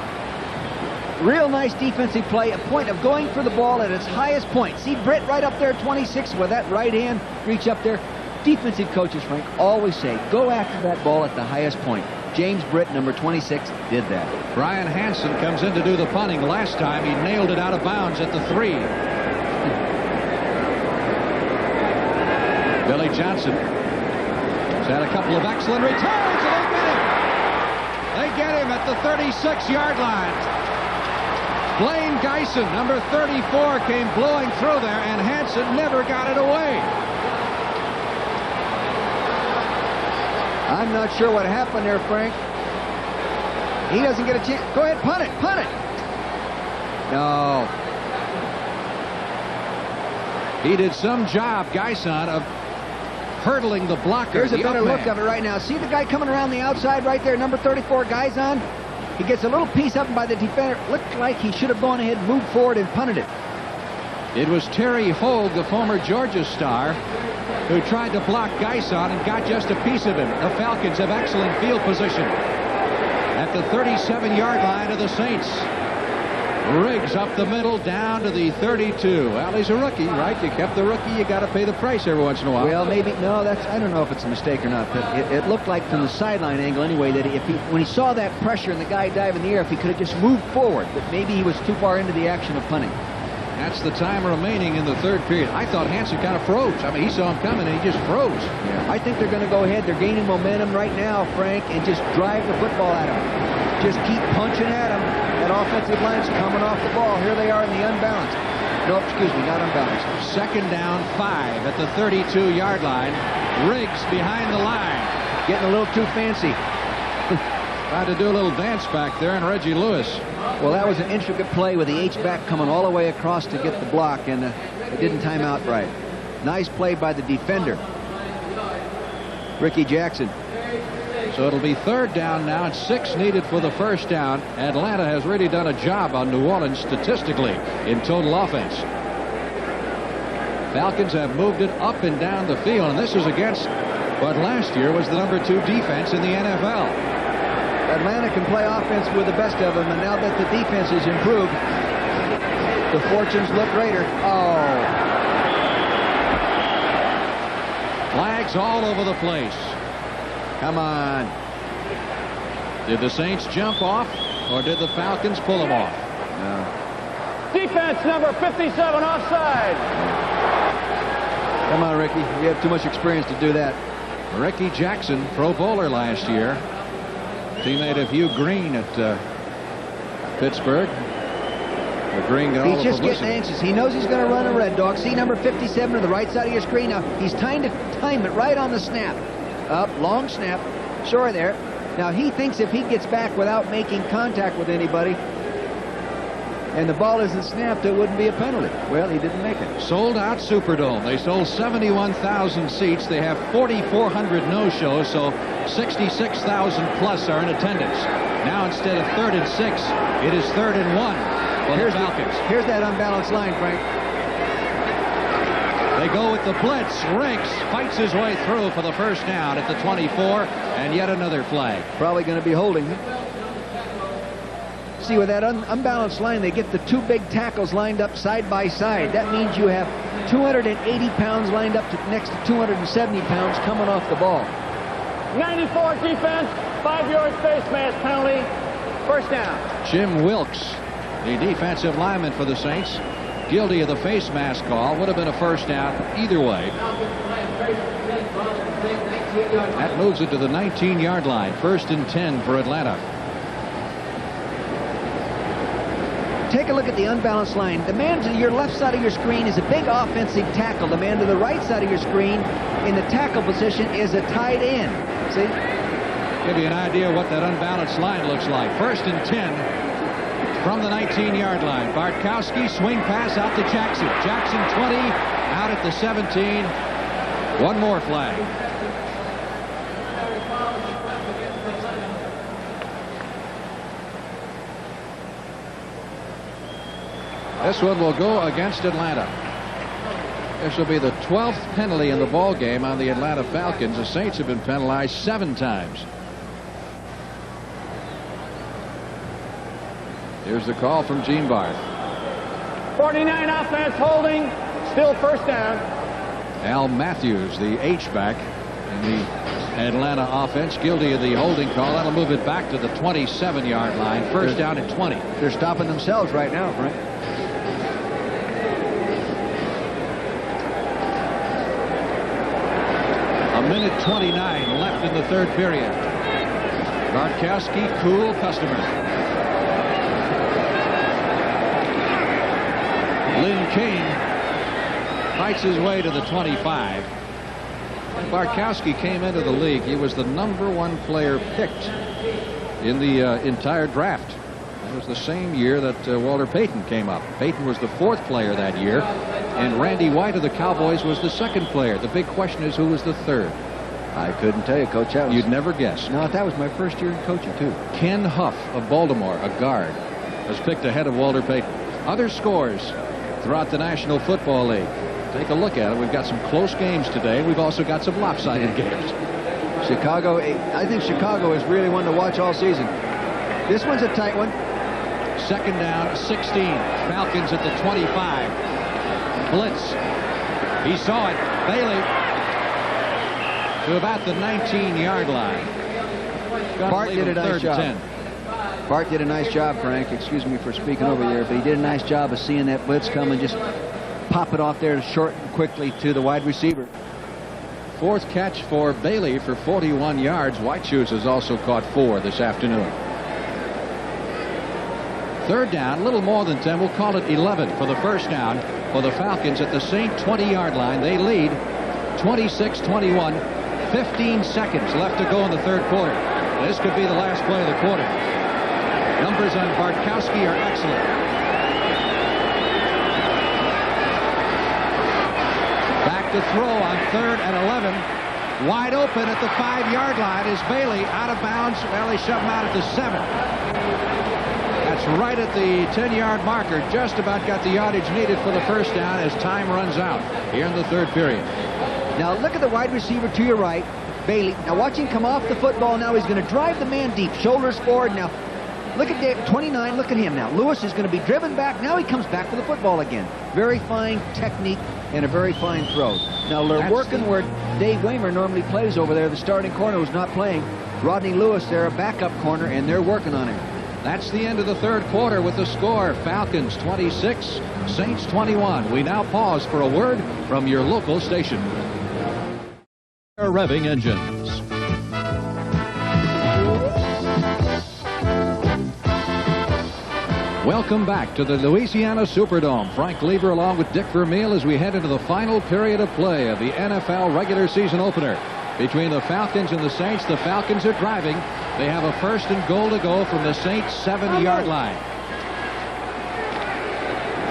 Real nice defensive play, a point of going for the ball at its highest point. See Britt right up there, 26, with that right hand reach up there. Defensive coaches, Frank, always say, go after that ball at the highest point. James Britt, number 26, did that. Brian Hansen comes in to do the punting. Last time, he nailed it out of bounds at the 3. Billy Johnson has had a couple of excellent returns, and they get him. They get him at the 36-yard line. Blaine Geisen, number 34, came blowing through there, and Hansen never got it away. I'm not sure what happened there, Frank. He doesn't get a chance. Go ahead, punt it, punt it. No. He did some job, Geison, of hurdling the blocker. Here's a better look of it right now. See the guy coming around the outside right there, number 34, Geison? He gets a little piece up by the defender. Looked like he should have gone ahead, moved forward, and punted it. It was Terry Hogue, the former Georgia star, who tried to block Geison and got just a piece of him. The Falcons have excellent field position at the 37-yard line of the Saints. Riggs up the middle, down to the 32. Well, he's a rookie, right? You kept the rookie, you got to pay the price every once in a while. Well, maybe, no, I don't know if it's a mistake or not, but it looked like from the sideline angle anyway that when he saw that pressure and the guy dive in the air, if he could have just moved forward, but maybe he was too far into the action of punting. That's the time remaining in the third period. I thought Hansen kind of froze. I mean, he saw him coming and he just froze. Yeah. I think they're going to go ahead. They're gaining momentum right now, Frank, and just drive the football at him. Just keep punching at him. That offensive line's coming off the ball. Here they are in the unbalanced. No, excuse me, not unbalanced. Second down, 5 at the 32-yard line. Riggs behind the line. Getting a little too fancy. Tried to do a little dance back there, and Reggie Lewis. Well, that was an intricate play with the H-back coming all the way across to get the block, and it didn't time out right. Nice play by the defender, Ricky Jackson. So it'll be third down now, and 6 needed for the first down. Atlanta has really done a job on New Orleans statistically in total offense. Falcons have moved it up and down the field, and this is against what last year was the #2 defense in the NFL. Atlanta can play offense with the best of them, and now that the defense has improved, the fortunes look greater. Oh. Flags all over the place. Come on. Did the Saints jump off, or did the Falcons pull them off? No. Defense number 57 offside. Come on, Ricky. You have too much experience to do that. Ricky Jackson, Pro Bowler last year. Teammate of Hugh Green at Pittsburgh. Green got all he's the just getting anxious. He knows he's going to run a red dog. See number 57 to the right side of your screen. Now, he's trying to time it right on the snap. Up, long snap. Sure there. Now, he thinks if he gets back without making contact with anybody and the ball isn't snapped, it wouldn't be a penalty. Well, he didn't make it. Sold out Superdome. They sold 71,000 seats. They have 4,400 no-shows, so 66,000 plus are in attendance. Now, instead of 3rd and 6, it is 3rd and 1 for the Falcons. Here's that unbalanced line, Frank. They go with the blitz. Riggs fights his way through for the first down at the 24, and yet another flag. Probably going to be holding. See, with that unbalanced line, they get the 2 big tackles lined up side by side. That means you have 280 pounds lined up next to 270 pounds coming off the ball. 94 defense, 5-yard face mask penalty, first down. Jim Wilkes, the defensive lineman for the Saints, guilty of the face mask call. Would have been a first down either way. That moves it to the 19-yard line. 1st and 10 for Atlanta. Take a look at the unbalanced line. The man to your left side of your screen is a big offensive tackle. The man to the right side of your screen in the tackle position is a tight end. See? Give you an idea what that unbalanced line looks like. 1st and 10 from the 19-yard line. Bartkowski, swing pass out to Jackson. Jackson 20, out at the 17. One more flag. This one will go against Atlanta. This will be the 12th penalty in the ball game on the Atlanta Falcons. The Saints have been penalized 7 times. Here's the call from Gene Barth. 49 offense holding, still first down. Al Matthews, the H-back in the Atlanta offense, guilty of the holding call. That'll move it back to the 27-yard line. First down and 20. They're stopping themselves right now, Frank. A minute 29 left in the third period. Bartkowski, cool customer. Lynn King fights his way to the 25. Bartkowski came into the league, he was the #1 player picked in the entire draft. It was the same year that Walter Payton came up. Payton was the 4th player that year, and Randy White of the Cowboys was the 2nd player. The big question is, who was the 3rd? I couldn't tell you, Coach. You'd never guess. No, that was my first year in coaching, too. Ken Huff of Baltimore, a guard, was picked ahead of Walter Payton. Other scores throughout the National Football League. Take a look at it. We've got some close games today. We've also got some lopsided games. Chicago, I think Chicago is really one to watch all season. This one's a tight one. 2nd down, 16. Falcons at the 25. Blitz. He saw it. Bailey to about the 19-yard line. Bart did a nice job. 10. Bart did a nice job, Frank. Excuse me for speaking over there, but he did a nice job of seeing that blitz come and just pop it off there short and quickly to the wide receiver. 4th catch for Bailey for 41 yards. White Shoes has also caught 4 this afternoon. 3rd down, a little more than 10. We'll call it 11 for the first down for the Falcons at the Saint 20-yard line. They lead 26-21. 15 seconds left to go in the 3rd quarter. This could be the last play of the quarter. Numbers on Bartkowski are excellent. Back to throw on 3rd and 11. Wide open at the 5-yard line is Bailey, out of bounds. Well, they shove him out at the 7. That's right at the 10-yard marker. Just about got the yardage needed for the first down as time runs out here in the 3rd period. Now look at the wide receiver to your right, Bailey. Now watch him come off the football. Now he's going to drive the man deep, shoulders forward. Now look at Dave, 29. Look at him now. Lewis is going to be driven back. Now he comes back for the football again. Very fine technique and a very fine throw. Now they're working where Dave WAYMER normally plays over there. The starting corner who's not playing. Rodney Lewis, they're a backup corner, and they're working on him. That's the end of the 3rd quarter with the score. Falcons 26, Saints 21. We now pause for a word from your local station. Revving engines. Welcome back to the Louisiana Superdome. Frank Lever along with Dick Vermeil as we head into the final period of play of the NFL regular season opener between the Falcons and the Saints. The Falcons are driving. They have a 1st and goal to go from the Saints 7-yard line.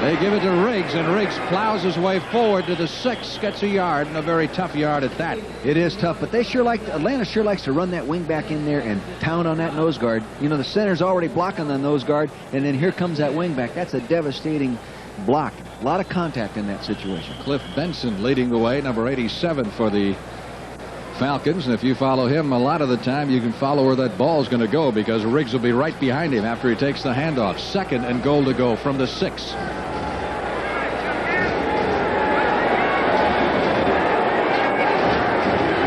They give it to Riggs, and Riggs plows his way forward to the 6, gets a yard, and a very tough yard at that. It is tough, but they sure like, Atlanta sure likes to run that wing back in there and pound on that nose guard. You know, the center's already blocking the nose guard, and then here comes that wing back. That's a devastating block. A lot of contact in that situation. Cliff Benson leading the way, number 87 for the Falcons, and if you follow him a lot of the time, you can follow where that ball is going to go because Riggs will be right behind him after he takes the handoff. 2nd and goal to go from the 6.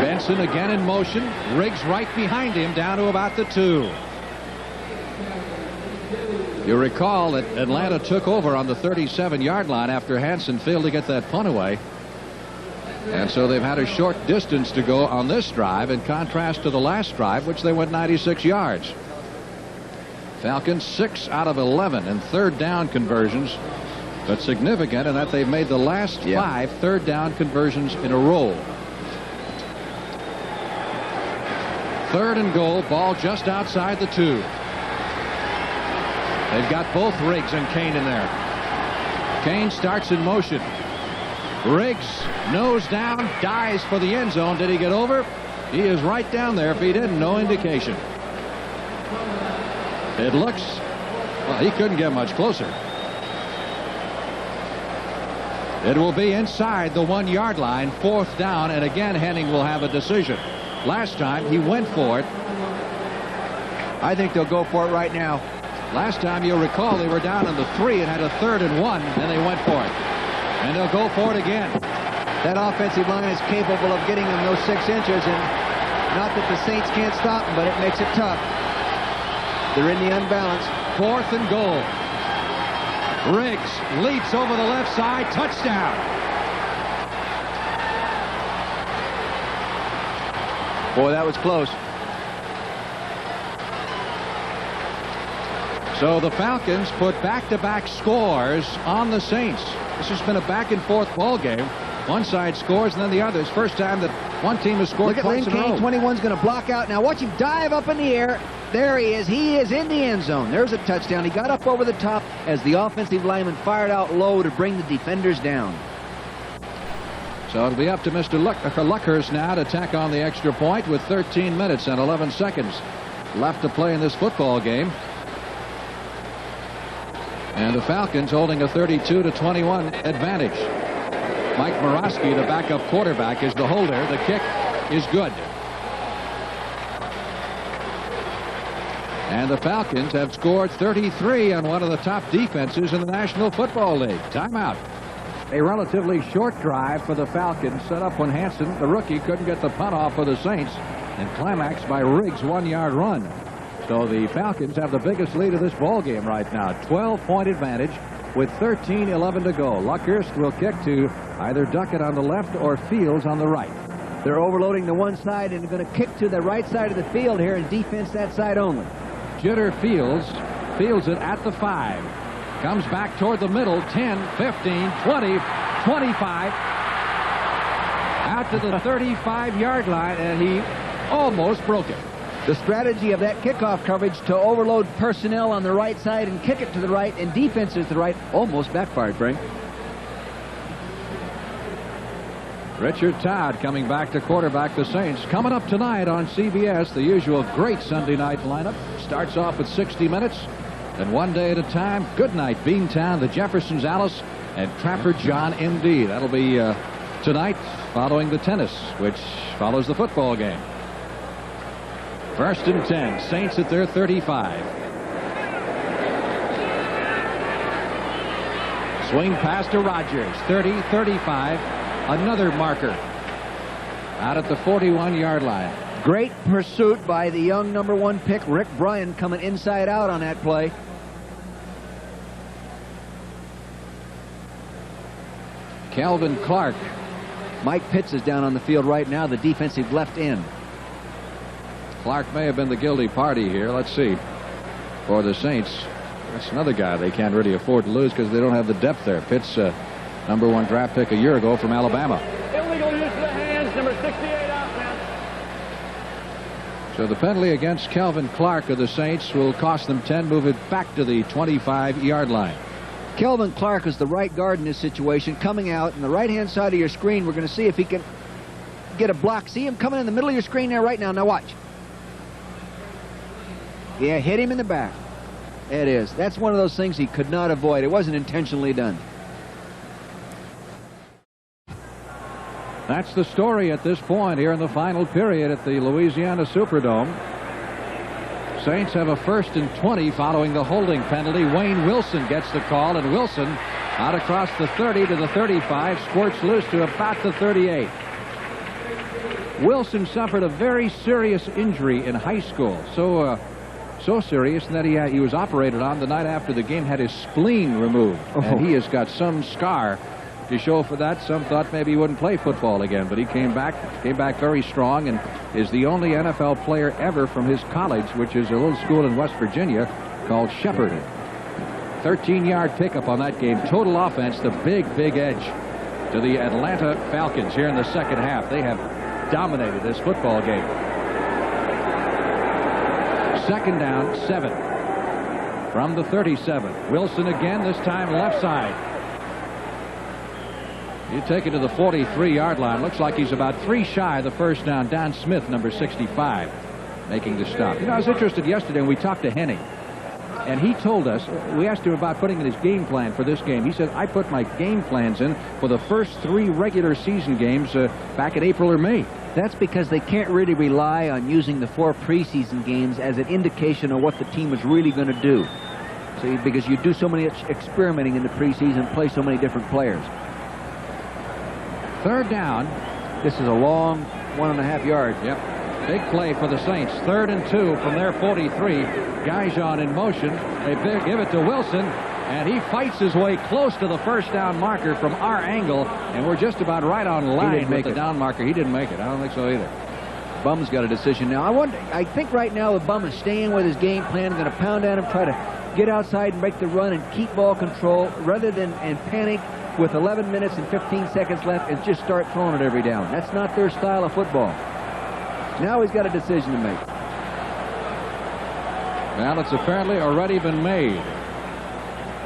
Benson again in motion. Riggs right behind him down to about the 2. You recall that Atlanta took over on the 37-yard line after HANSEN failed to get that punt away. And so they've had a short distance to go on this drive in contrast to the last drive, which they went 96 yards. Falcons 6 out of 11 in 3rd down conversions, but significant in that they've made the last 5 3rd down conversions in a row. 3rd and goal, ball just outside the 2. They've got both Riggs and Kane in there. Kane starts in motion. Riggs, nose down, dives for the end zone. Did he get over? He is right down there. If he didn't, no indication. It looks, well, he couldn't get much closer. It will be inside the 1-yard line, 4th down, and again Henning will have a decision. Last time he went for it. I think they'll go for it right now. Last time, you'll recall, they were down on the 3 and had a 3rd and 1, and they went for it. And they'll go for it again. That offensive line is capable of getting them those 6 inches, and not that the Saints can't stop them, but it makes it tough. They're in the unbalance. 4th and goal. Riggs leaps over the left side. Touchdown. Boy, that was close. So the Falcons put back-to-back scores on the Saints. This has been a back-and-forth ball game. One side scores and then the others. First time that one team has scored twice in a row. Look at Lynn Kane. 21's going to block out. Now watch him dive up in the air. There he is. He is in the end zone. There's a touchdown. He got up over the top as the offensive lineman fired out low to bring the defenders down. So it'll be up to Mr. Luckhurst now to tack on the extra point with 13 minutes and 11 seconds left to play in this football game. And the Falcons holding a 32-21 advantage. Mike Morosky, the backup quarterback, is the holder. The kick is good. And the Falcons have scored 33 on one of the top defenses in the National Football League. Timeout. A relatively short drive for the Falcons, set up when HANSEN, the rookie, couldn't get the punt off for the Saints, and climaxed by Riggs' one-yard run. So the Falcons have the biggest lead of this ball game right now. 12-point advantage with 13:11 to go. Luckhurst will kick to either Duckett on the left or Fields on the right. They're overloading the one side and going to kick to the right side of the field here and defense that side only. Jitter fields it at the 5. Comes back toward the middle, 10, 15, 20, 25. Out to the 35-yard line, and he almost broke it. The strategy of that kickoff coverage to overload personnel on the right side and kick it to the right and defenses to the right almost backfired, Frank. Richard Todd coming back to quarterback the Saints. Coming up tonight on CBS, the usual great Sunday night lineup. Starts off with 60 minutes. And one day at a time, Goodnight Beantown, the Jeffersons Alice, and Trapper John M.D. That'll be tonight, following the tennis, which follows the football game. 1st and 10, Saints at their 35. Swing pass to Rogers, 30, 35. Another marker out at the 41-yard line. Great pursuit by the young #1 pick, Rick Bryan, coming inside out on that play. Calvin Clark. Mike Pitts is down on the field right now, the defensive left end. Clark may have been the guilty party here. Let's see. For the Saints, that's another guy they can't really afford to lose because they don't have the depth there. Pitts, #1 draft pick a year ago from Alabama. Illegal use of the hands, number 68 out, man. So the penalty against Calvin Clark of the Saints will cost them 10, move it back to the 25-yard line. Calvin Clark is the right guard in this situation, coming out on the right-hand side of your screen. We're going to see if he can get a block. See him coming in the middle of your screen there right now. Now watch. Yeah, hit him in the back. It is. That's one of those things he could not avoid. It wasn't intentionally done. That's the story at this point here in the final period at the Louisiana Superdome. Saints have a 1st and 20 following the holding penalty. Wayne Wilson gets the call, and Wilson out across the 30 to the 35, squirts loose to about the 38. Wilson suffered a very serious injury in high school. So serious that he was operated on the night after the game, had his spleen removed. And he has got some scar to show for that. Some thought maybe he wouldn't play football again, but he came back very strong and is the only NFL player ever from his college, which is a little school in West Virginia called Shepherd. 13-yard pickup on that game. Total offense, the big edge to the Atlanta Falcons here in the second half. They have dominated this football game. 2nd down, 7 from the 37. Wilson again, this time left side. You take it to the 43-yard line. Looks like he's about 3 shy of the first down. Don Smith, number 65, making the stop. You know, I was interested yesterday when we talked to Henning, and he told us, we asked him about putting in his game plan for this game. He said, I put my game plans in for the first 3 regular season games back in April or May. That's because they can't really rely on using the 4 preseason games as an indication of what the team is really going to do. See, because you do so many experimenting in the preseason, play so many different players. 3rd down. This is a long 1.5 yards. Yep. Big play for the Saints. 3rd and 2 from their 43. Guyjon in motion. They give it to Wilson, and he fights his way close to the first down marker from our angle, and we're just about right on line with the down marker. He didn't make it. I don't think so either. Bum's got a decision now. I think right now the Bum is staying with his game plan, going to pound at him, try to get outside and make the run and keep ball control rather than panic with 11 minutes and 15 seconds left and just start throwing it every down. That's not their style of football. Now he's got a decision to make. Well, it's apparently already been made.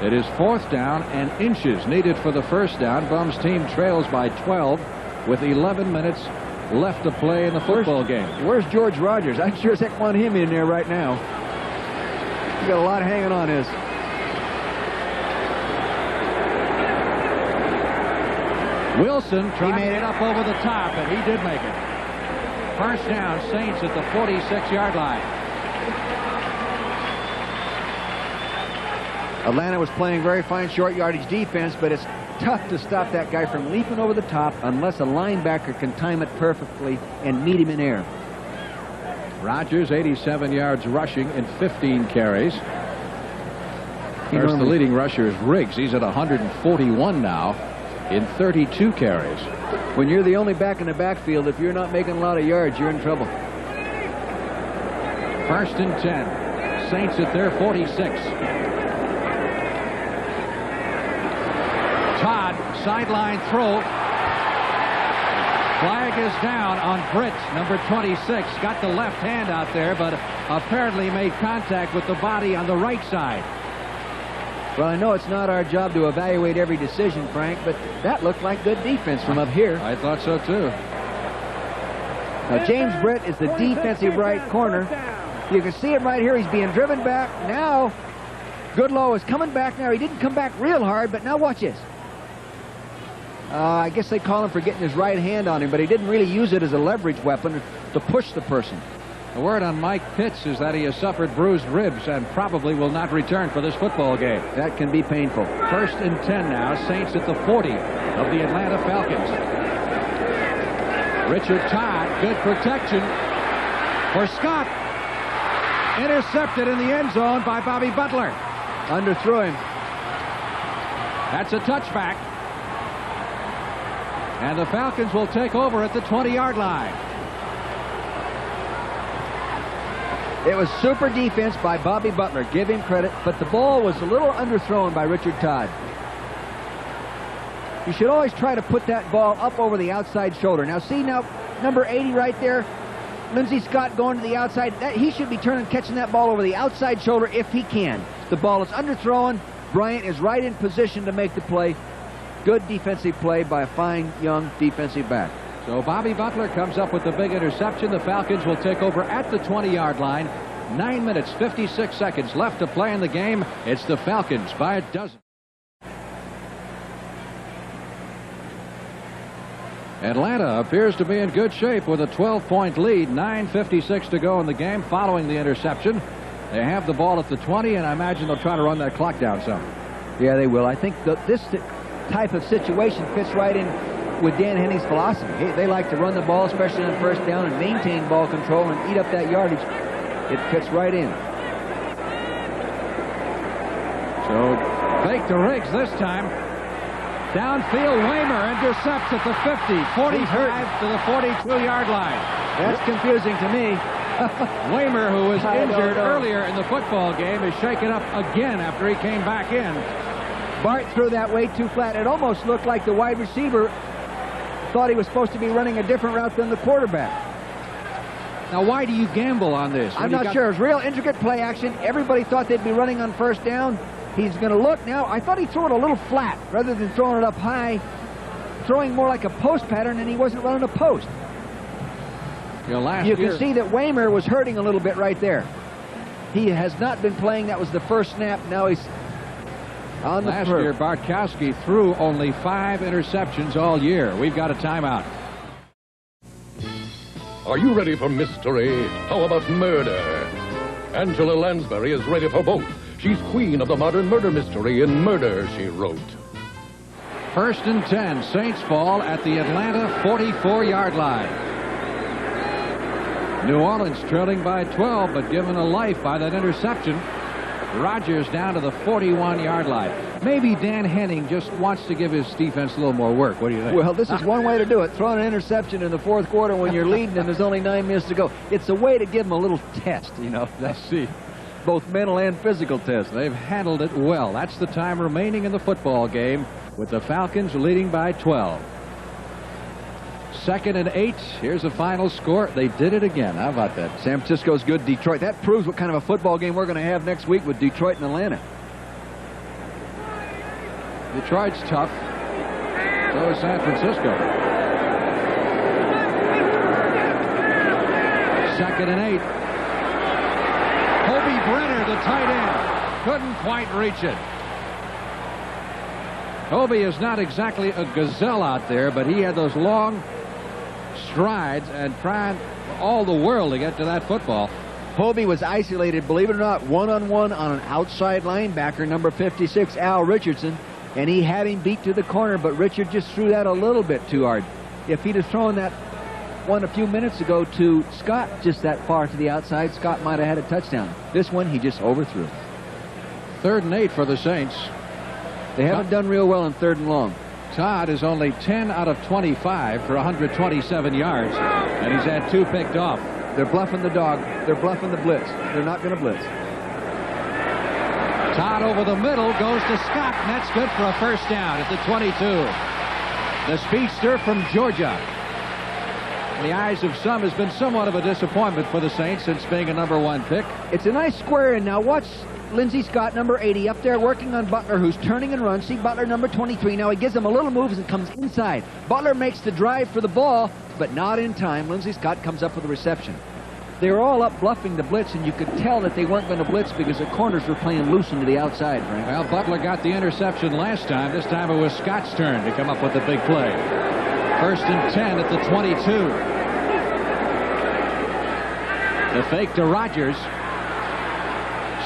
It is 4th down and inches needed for the first down. Bum's team trails by 12 with 11 minutes left to play in the football game. Where's George Rogers? I sure as heck want him in there right now. He's got a lot hanging on his. Wilson tried to get up over the top, and he did make it. First down, Saints at the 46-yard line. Atlanta was playing very fine short yardage defense, but it's tough to stop that guy from leaping over the top unless a linebacker can time it perfectly and meet him in air. Rogers, 87 yards rushing in 15 carries. Of course, the leading rusher is Riggs. He's at 141 now in 32 carries. When you're the only back in the backfield, if you're not making a lot of yards, you're in trouble. First and 10. Saints at their 46. Todd, sideline throw. Flag is down on Britt, number 26. Got the left hand out there, but apparently made contact with the body on the right side. Well, I know it's not our job to evaluate every decision, Frank, but that looked like good defense from up here. I thought so, too. Now, James Britt is the defensive right corner. You can see him right here. He's being driven back. Now, Goodlow is coming back now. He didn't come back real hard, but now watch this. I guess they call him for getting his right hand on him, but he didn't really use it as a leverage weapon to push the person. The word on Mike Pitts is that he has suffered bruised ribs and probably will not return for this football game. That can be painful. First and 10 now. Saints at the 40 of the Atlanta Falcons. Richard Todd, good protection for Scott. Intercepted in the end zone by Bobby Butler. Underthrew him. That's a touchback. And the Falcons will take over at the 20-yard line. It was super defense by Bobby Butler. Give him credit, but the ball was a little underthrown by Richard Todd. You should always try to put that ball up over the outside shoulder. Now, see now, number 80 right there, Lindsey Scott going to the outside. He should be catching that ball over the outside shoulder if he can. The ball is underthrown. Bryant is right in position to make the play. Good defensive play by a fine young defensive back. So Bobby Butler comes up with the big interception. The Falcons will take over at the 20-yard line. 9 minutes, 56 seconds left to play in the game. It's the Falcons by a dozen. Atlanta appears to be in good shape with a 12-point lead. 9:56 to go in the game following the interception. They have the ball at the 20, and I imagine they'll try to run that clock down some. Yeah, they will. I think this type of situation fits right in with Dan Henning's philosophy. They like to run the ball, especially on first down, and maintain ball control and eat up that yardage. It fits right in. So fake to Riggs this time. Downfield, Waymer intercepts at the 50, 45 to the 42-yard line. That's confusing to me. Waymer, who was injured earlier in the football game, is shaken up again after he came back in. Bart threw that way too flat. It almost looked like the wide receiver thought he was supposed to be running a different route than the quarterback. Now, why do you gamble on this? I'm not sure. It was real intricate play action. Everybody thought they'd be running on first down. He's going to look now. I thought he threw it a little flat rather than throwing it up high, throwing more like a post pattern, and he wasn't running a post. You can see that Waymer was hurting a little bit right there. He has not been playing. That was the first snap. Now he's on the Last year, Bartkowski threw only 5 interceptions all year. We've got a timeout. Are you ready for mystery? How about murder? Angela Lansbury is ready for both. She's queen of the modern murder mystery in Murder, She Wrote. First and 10, Saints ball at the Atlanta 44-yard line. New Orleans trailing by 12, but given a life by that interception. Rogers down to the 41-yard line. Maybe Dan Henning just wants to give his defense a little more work. What do you think? Well, this is one way to do it. Throwing an interception in the fourth quarter when you're leading and there's only 9 minutes to go. It's a way to give them a little test, you know. Let's see. Both mental and physical test. They've handled it well. That's the time remaining in the football game. with the Falcons leading by 12. 2nd and 8. Here's the final score. They did it again. How about that? San Francisco's good. Detroit. That proves what kind of a football game we're going to have next week with Detroit and Atlanta. Detroit's tough. So is San Francisco. 2nd and 8. Hobie Brenner, the tight end, couldn't quite reach it. Hobie is not exactly a gazelle out there, but he had those long strides and tried all the world to get to that football. Hobie was isolated, believe it or not, one-on-one on an outside linebacker, number 56, Al Richardson, and he had him beat to the corner, but Richard just threw that a little bit too hard. If he'd have thrown that one a few minutes ago to Scott just that far to the outside, Scott might have had a touchdown. This one, he just overthrew. 3rd and 8 for the Saints. They haven't done real well in 3rd and long. Todd is only 10 out of 25 for 127 yards, and he's had 2 picked off. They're bluffing the dog. They're bluffing the blitz. They're not going to blitz. Todd over the middle goes to Scott, and that's good for a first down at the 22. The speedster from Georgia. In the eyes of some, has been somewhat of a disappointment for the Saints since being a #1 pick. It's a nice square in. Now watch Lindsey Scott, number 80, up there working on Butler, who's turning and runs. See Butler, number 23. Now he gives him a little moves and comes inside. Butler makes the drive for the ball, but not in time. Lindsey Scott comes up with a reception. They were all up bluffing the blitz, and you could tell that they weren't going to blitz because the corners were playing loose into the outside, Frank. Well, Butler got the interception last time. This time it was Scott's turn to come up with the big play. 1st and 10 at the 22. The fake to Rodgers.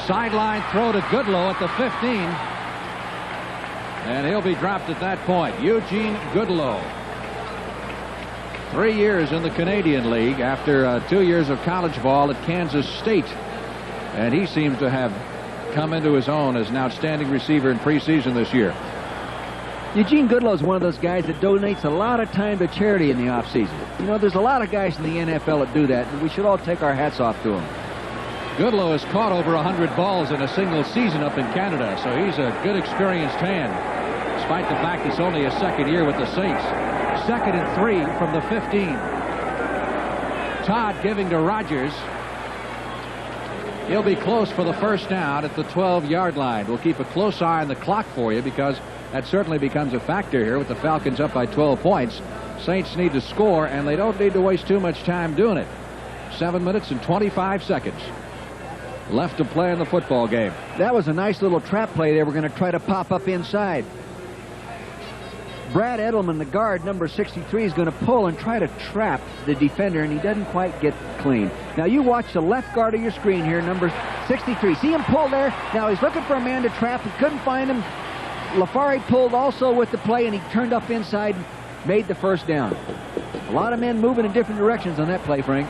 Sideline throw to Goodlow at the 15. And he'll be dropped at that point. Eugene Goodlow. 3 years in the Canadian League after 2 years of college ball at Kansas State. And he seems to have come into his own as an outstanding receiver in preseason this year. Eugene Goodlow is one of those guys that donates a lot of time to charity in the offseason. You know, there's a lot of guys in the NFL that do that, and we should all take our hats off to him. Goodlow has caught over 100 balls in a single season up in Canada, so he's a good experienced hand, despite the fact it's only his 2nd year with the Saints. 2nd and 3 from the 15. Todd giving to Rodgers. He'll be close for the first down at the 12-yard line. We'll keep a close eye on the clock for you because that certainly becomes a factor here with the Falcons up by 12 points. Saints need to score, and they don't need to waste too much time doing it. 7 minutes and 25 seconds left to play in the football game. That was a nice little trap play. They were going to try to pop up inside. Brad Edelman, the guard, number 63, is going to pull and try to trap the defender, and he doesn't quite get clean. Now you watch the left guard of your screen here, number 63. See him pull there? Now he's looking for a man to trap. He couldn't find him. LaFari pulled also with the play, and he turned up inside and made the first down. A lot of men moving in different directions on that play, Frank.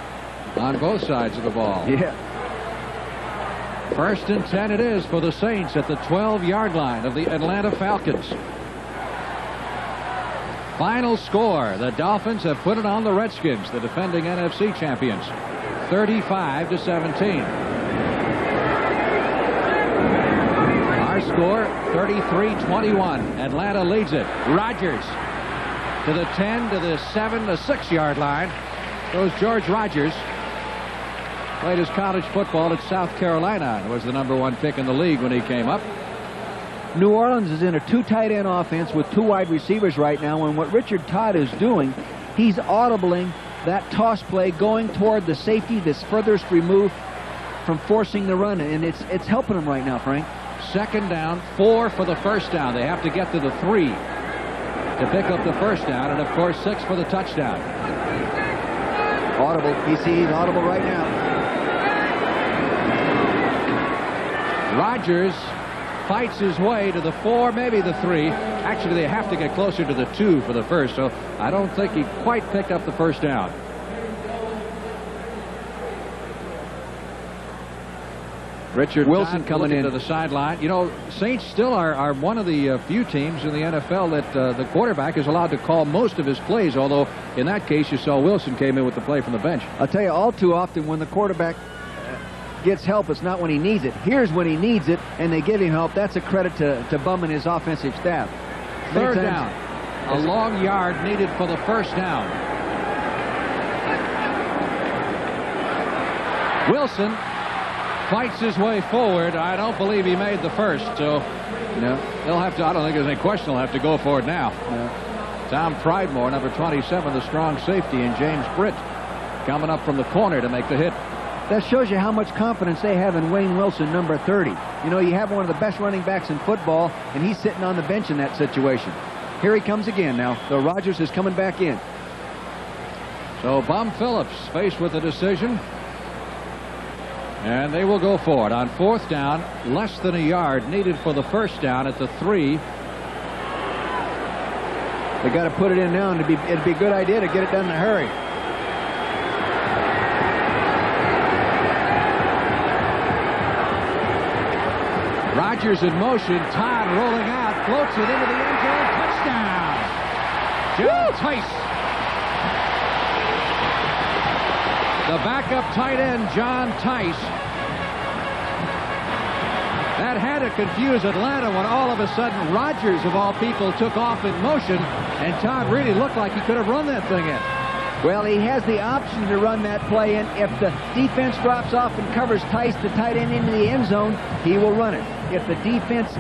On both sides of the ball. Yeah. 1st and 10 it is for the Saints at the 12-yard line of the Atlanta Falcons. Final score, the Dolphins have put it on the Redskins, the defending NFC champions, 35-17. Our score, 33-21. Atlanta leads it. Rodgers to the 10, to the 7, the 6-yard line. Goes George Rodgers. Played his college football at South Carolina and was the #1 pick in the league when he came up. New Orleans is in a 2 tight end offense with 2 wide receivers right now, and what Richard Todd is doing, he's audibling that toss play going toward the safety that's furthest removed from forcing the run, and it's helping him right now, Frank. 2nd down, 4 for the first down. They have to get to the 3 to pick up the first down, and of course 6 for the touchdown. Audible. He's audible right now. Rodgers fights his way to the 4, maybe the 3. Actually, they have to get closer to the 2 for the first, so I don't think he quite picked up the first down. Richard Wilson coming in to the sideline. You know, Saints still are one of the few teams in the NFL that the quarterback is allowed to call most of his plays, although in that case you saw Wilson came in with the play from the bench. I'll tell you, all too often when the quarterback gets help, it's not when he needs it. Here's when he needs it, and they give him help. That's a credit to Bum and his offensive staff. Third down. A long yard needed for the first down. Wilson fights his way forward. I don't believe he made the first, so No. he'll have to. I don't think there's any question. He'll have to go for it now. No. Tom Pridemore, number 27, the strong safety, and James Britt coming up from the corner to make the hit. That shows you how much confidence they have in Wayne Wilson, number 30. You know, you have one of the best running backs in football, and he's sitting on the bench in that situation. Here he comes again now. So Rogers is coming back in. So Bum Phillips faced with a decision. And they will go for it on fourth down. Less than a yard needed for the first down at the 3. They got to put it in now, and it'd be a good idea to get it done in a hurry. Rogers in motion. Todd rolling out. Floats it into the end zone. Touchdown. John Tice. The backup tight end, John Tice. That had to confuse Atlanta when all of a sudden Rogers, of all people, took off in motion, and Todd really looked like he could have run that thing in. Well, he has the option to run that play in. If the defense drops off and covers Tice, the tight end, into the end zone, he will run it. If the defense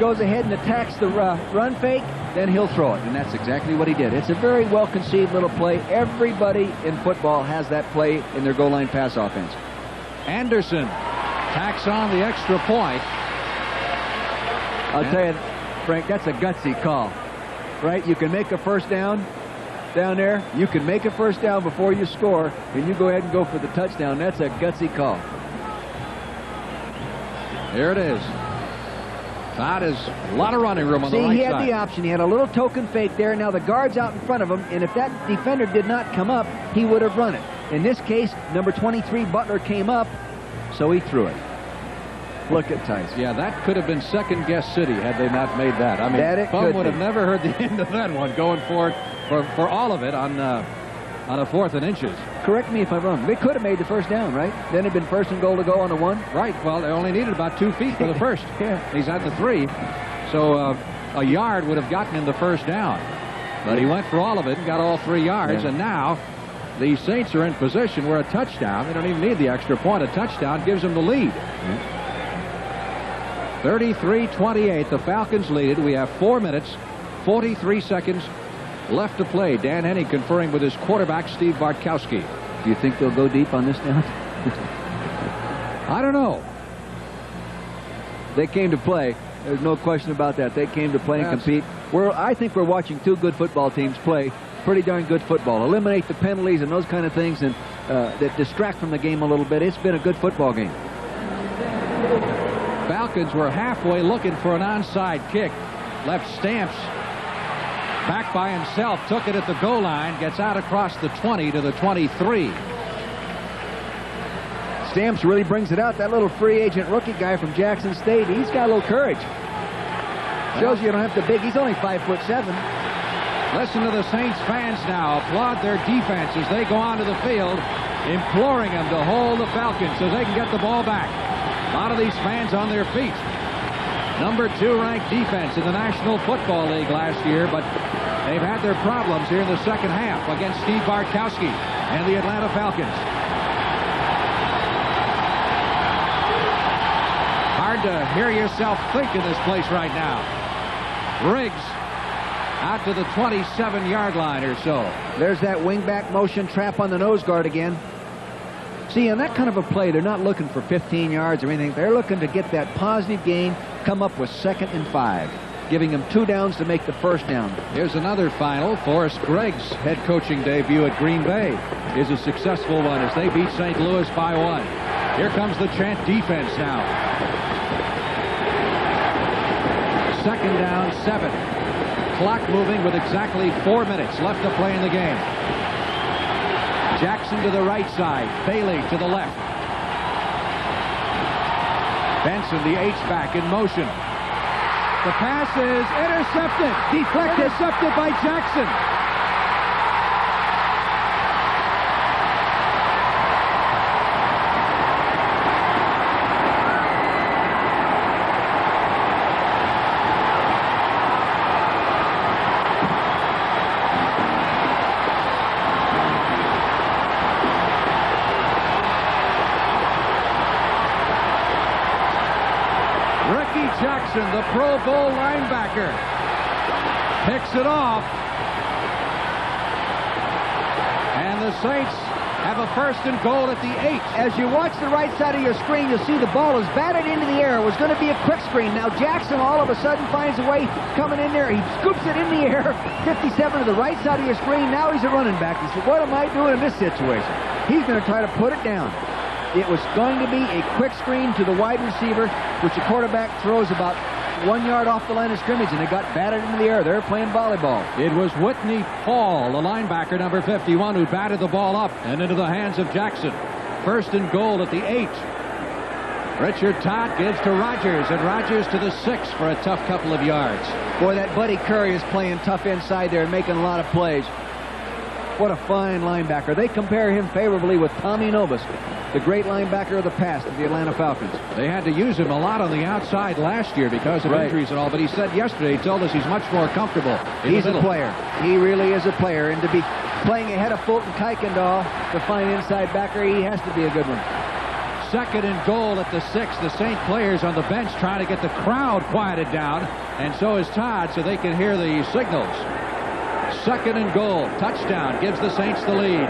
goes ahead and attacks the run fake, then he'll throw it, and that's exactly what he did. It's a very well-conceived little play. Everybody in football has that play in their goal line pass offense. Anderson tacks on the extra point. I'll tell you, Frank, that's a gutsy call, right? You can make a first down down there. You can make a first down before you score, and you go ahead and go for the touchdown. That's a gutsy call. Here it is. Todd has a lot of running room on the right side. See, he had the option. He had a little token fake there. Now the guard's out in front of him, and if that defender did not come up, he would have run it. In this case, number 23, Butler, came up, so he threw it. Look at Tice. Yeah, that could have been second-guess city had they not made that. I mean, Bum would have never heard the end of that one, going for it for all of it on a 4th and inches. Correct me if I'm wrong. They could have made the first down, right? Then it'd been 1st and goal to go on the 1. Right. Well, they only needed about 2 feet for the first. Yeah. He's at the 3. So a yard would have gotten him the first down. But he went for all of it and got all 3 yards. Yeah. And now the Saints are in position where a touchdown, they don't even need the extra point, a touchdown gives them the lead. 33-28, the Falcons lead it. We have 4 minutes, 43 seconds left to play. Dan Henning conferring with his quarterback, Steve Bartkowski. Do you think they'll go deep on this down? I don't know. They came to play. There's no question about that. They came to play and compete. I think we're watching 2 good football teams play pretty darn good football. Eliminate the penalties and those kind of things and that distract from the game a little bit. It's been a good football game. Falcons were halfway looking for an onside kick. Left Stamps back by himself, took it at the goal line, gets out across the 20 to the 23. Stamps really brings it out. That little free agent rookie guy from Jackson State, he's got a little courage. Shows you don't have to big. He's only 5'7". Listen to the Saints fans now applaud their defense as they go onto the field, imploring them to hold the Falcons so they can get the ball back. A lot of these fans on their feet. Number 2 ranked defense in the National Football League last year, but they've had their problems here in the second half against Steve Bartkowski and the Atlanta Falcons. Hard to hear yourself think in this place right now. Riggs out to the 27-yard line or so. There's that wingback motion trap on the nose guard again. See, in that kind of a play, they're not looking for 15 yards or anything. They're looking to get that positive gain, come up with 2nd and 5, giving them 2 downs to make the first down. Here's another final. Forrest Gregg's head coaching debut at Green Bay is a successful one as they beat St. Louis by 1. Here comes the Chant defense now. 2nd down, 7. Clock moving with exactly 4 minutes left to play in the game. Jackson to the right side. Bailey to the left. Benson, the H-back, in motion. The pass is intercepted. Deflected. Intercepted by Jackson. Jackson, the Pro Bowl linebacker, picks it off. And the Saints have a 1st and goal at the 8. As you watch the right side of your screen, you'll see the ball is batted into the air. It was going to be a quick screen. Now Jackson all of a sudden finds a way coming in there. He scoops it in the air. 57 to the right side of your screen. Now he's a running back. He said, what am I doing in this situation? He's going to try to put it down. It was going to be a quick screen to the wide receiver, which the quarterback throws about 1 yard off the line of scrimmage, and it got batted into the air. They're playing volleyball. It was Whitney Paul, the linebacker, number 51, who batted the ball up and into the hands of Jackson. 1st and goal at the 8. Richard Todd gives to Rogers, and Rogers to the 6 for a tough couple of yards. Boy, that Buddy Curry is playing tough inside there and making a lot of plays. What a fine linebacker. They compare him favorably with Tommy Novus, the great linebacker of the past of the Atlanta Falcons. They had to use him a lot on the outside last year because of injuries and all, but he said yesterday, he told us he's much more comfortable in He's the middle. a player. He really is a player, and to be playing ahead of Fulton Kuykendall, the fine inside backer, he has to be a good one. 2nd and goal at the 6. The Saint players on the bench trying to get the crowd quieted down, and so is Todd, so they can hear the signals. 2nd and goal. Touchdown gives the Saints the lead.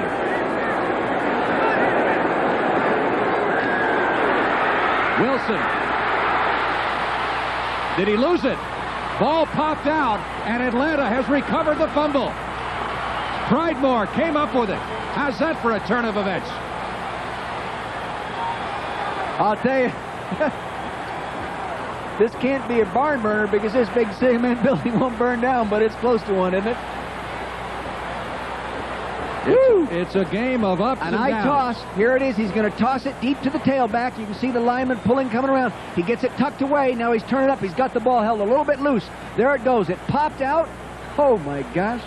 Wilson. Did he lose it? Ball popped out, and Atlanta has recovered the fumble. Pridemore came up with it. How's that for a turn of events? I'll tell you, this can't be a barn burner because this big cement building won't burn down, but it's close to one, isn't it? It's a game of ups and downs. Toss. Here it is. He's going to toss it deep to the tailback. You can see the lineman pulling, coming around. He gets it tucked away. Now he's turning up. He's got the ball held a little bit loose. There it goes. It popped out. Oh, my gosh.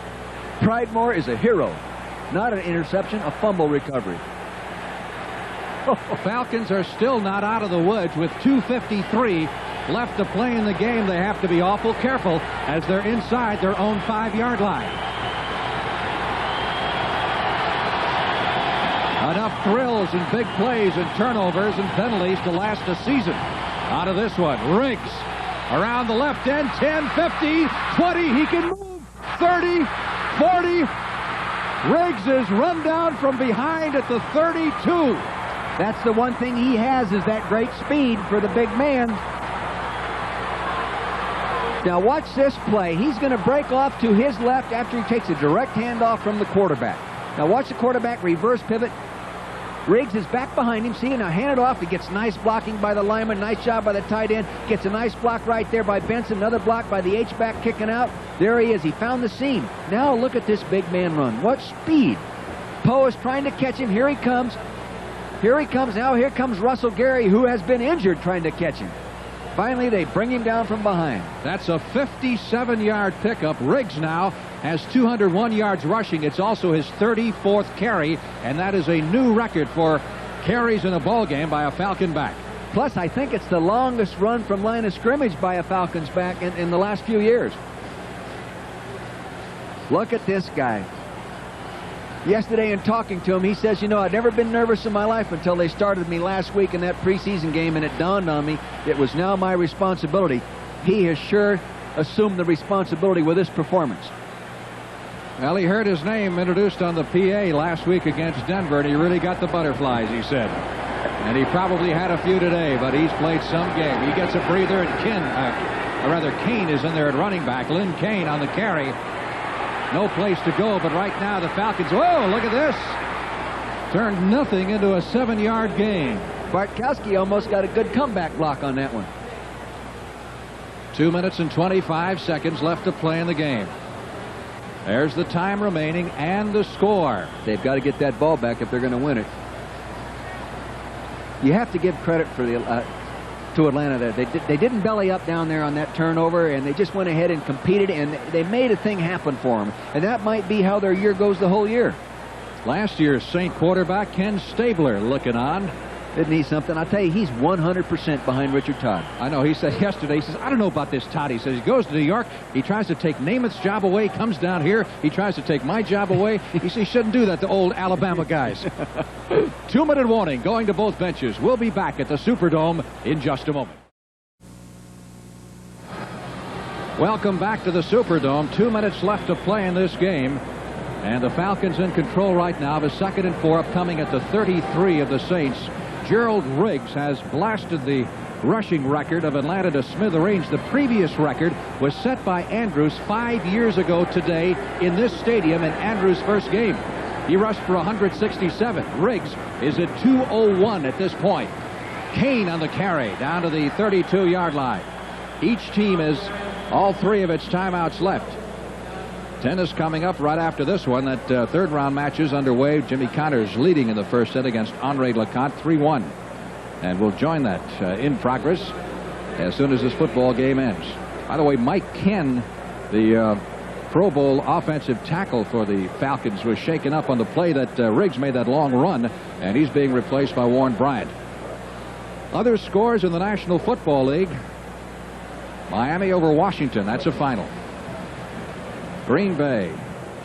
Pridemore is a hero. Not an interception, a fumble recovery. Falcons are still not out of the woods with 2:53 left to play in the game. They have to be awful careful as they're inside their own 5-yard line. Enough thrills and big plays and turnovers and penalties to last a season. Out of this one, Riggs around the left end, 10, 50, 20, he can move, 30, 40. Riggs is run down from behind at the 32. That's the one thing he has, is that great speed for the big man. Now watch this play. He's going to break off to his left after he takes a direct handoff from the quarterback. Now watch the quarterback reverse pivot. Riggs is back behind him. See, now hand it off. He gets nice blocking by the lineman. Nice job by the tight end. Gets a nice block right there by Benson. Another block by the H-back kicking out. There he is. He found the seam. Now look at this big man run. What speed. Poe is trying to catch him. Here he comes. Here he comes. Now here comes Russell Gary, who has been injured, trying to catch him. Finally, they bring him down from behind. That's a 57-yard pickup. Riggs now has 201 yards rushing. It's also his 34th carry, and that is a new record for carries in a ball game by a Falcon back. Plus, I think it's the longest run from line of scrimmage by a Falcons back in the last few years. Look at this guy. Yesterday in talking to him, he says, you know, I'd never been nervous in my life until they started me last week in that preseason game, and it dawned on me it was now my responsibility. He has sure assumed the responsibility with this performance. Well, he heard his name introduced on the PA last week against Denver, and he really got the butterflies, he said. And he probably had a few today, but he's played some game. He gets a breather, and Kane is in there at running back. Lynn Kane on the carry. No place to go, but right now the Falcons, whoa, look at this. Turned nothing into a 7-yard gain. Bartkowski almost got a good comeback block on that one. 2 minutes and 25 seconds left to play in the game. There's the time remaining and the score. They've got to get that ball back if they're going to win it. You have to give credit for to Atlanta there. They didn't belly up down there on that turnover, and they just went ahead and competed, and they made a thing happen for them. And that might be how their year goes the whole year. Last year's Saint quarterback Ken Stabler looking on. Isn't he something? I tell you, he's 100% behind Richard Todd. I know. He said yesterday, he says, I don't know about this Todd. He says he goes to New York. He tries to take Namath's job away, comes down here. He tries to take my job away. He says he shouldn't do that to old Alabama guys. 2-minute warning going to both benches. We'll be back at the Superdome in just a moment. Welcome back to the Superdome. 2 minutes left to play in this game. And the Falcons in control right now of a 2nd and 4, upcoming at the 33 of the Saints. Gerald Riggs has blasted the rushing record of Atlanta to smithereens. The previous record was set by Andrews 5 years ago today in this stadium in Andrews' first game. He rushed for 167. Riggs is at 201 at this point. Kane on the carry down to the 32-yard line. Each team has all 3 of its timeouts left. Tennis coming up right after this one. That third-round match is underway. Jimmy Connors leading in the first set against Andre Leconte, 3-1. And we'll join that in progress as soon as this football game ends. By the way, Mike Ken, the Pro Bowl offensive tackle for the Falcons, was shaken up on the play that Riggs made that long run, and he's being replaced by Warren Bryant. Other scores in the National Football League. Miami over Washington. That's a final. Green Bay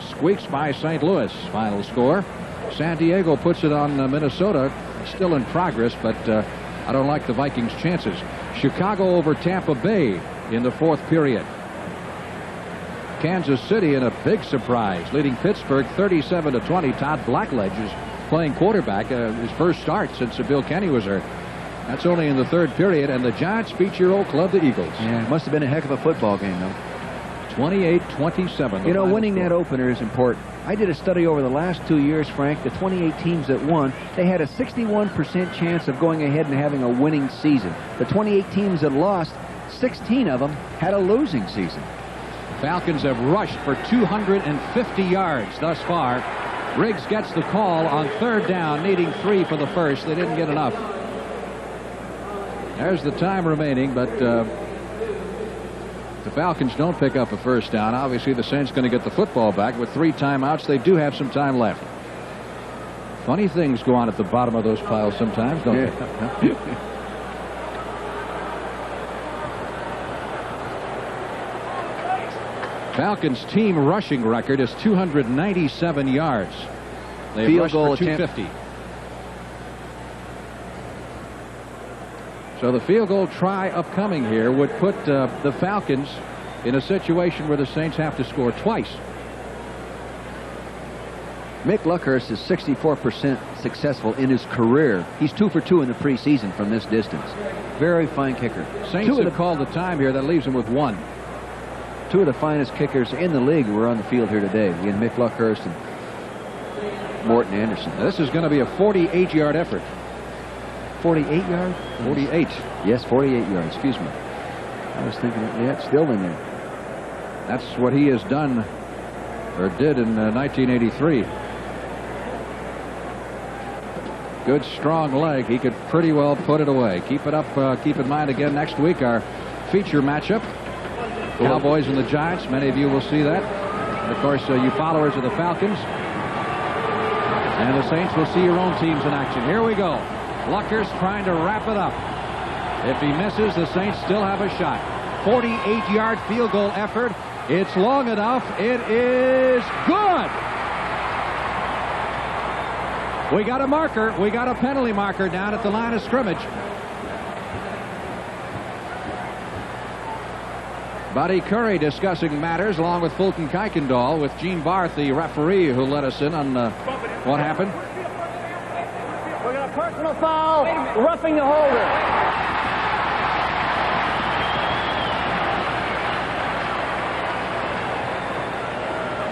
squeaks by St. Louis. Final score. San Diego puts it on Minnesota. Still in progress, but I don't like the Vikings' chances. Chicago over Tampa Bay in the 4th period. Kansas City in a big surprise, leading Pittsburgh 37-20. Todd Blackledge is playing quarterback, his first start since Bill Kenny was hurt. That's only in the 3rd period, and the Giants beat your old club, the Eagles. Yeah, it must have been a heck of a football game, though. 28-27. You know, winning that opener is important. I did a study over the last 2 years, Frank. The 28 teams that won, they had a 61% chance of going ahead and having a winning season. The 28 teams that lost, 16 of them had a losing season. Falcons have rushed for 250 yards thus far. Riggs gets the call on 3rd down, needing 3 for the first. They didn't get enough. There's the time remaining, but the Falcons don't pick up a first down. Obviously, the Saints going to get the football back with 3 timeouts. They do have some time left. Funny things go on at the bottom of those piles sometimes, don't they? Falcons team rushing record is 297 yards. They rushed for 250. So the field goal try upcoming here would put the Falcons in a situation where the Saints have to score twice. Mick Luckhurst is 64% successful in his career. He's 2 for 2 in the preseason from this distance. Very fine kicker. Saints have called the time here. That leaves him with 1. 2 of the finest kickers in the league were on the field here today. Again, Mick Luckhurst and Morten Andersen. Now, this is going to be a 48-yard effort. 48 yards? 48. Yes, 48 yards. Excuse me. I was thinking, yeah, it's still in there. That's what he has done, or did in 1983. Good strong leg. He could pretty well put it away. Keep it up. Keep in mind again next week our feature matchup. Cowboys and the Giants. Many of you will see that. And of course, you followers of the Falcons. And the Saints will see your own teams in action. Here we go. Luckhurst trying to wrap it up. If he misses, the Saints still have a shot. 48-yard field goal effort. It's long enough. It is good. We got a marker. We got a penalty marker down at the line of scrimmage. Buddy Curry discussing matters along with Fulton Kuykendall, with Gene Barth, the referee who let us in on what happened. We got a personal foul, roughing the holder.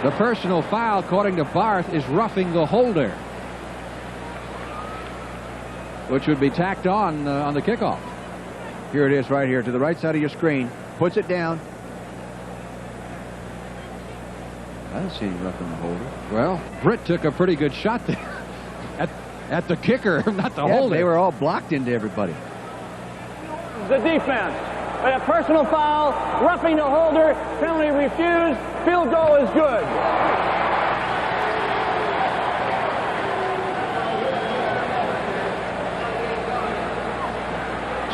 The personal foul, according to Barth, is roughing the holder, which would be tacked on the kickoff. Here it is right here to the right side of your screen. Puts it down. I don't see any roughing the holder. Well, Britt took a pretty good shot there at the kicker, not the holder. They were all blocked into everybody. The defense. But a personal foul, roughing the holder, penalty refused, field goal is good.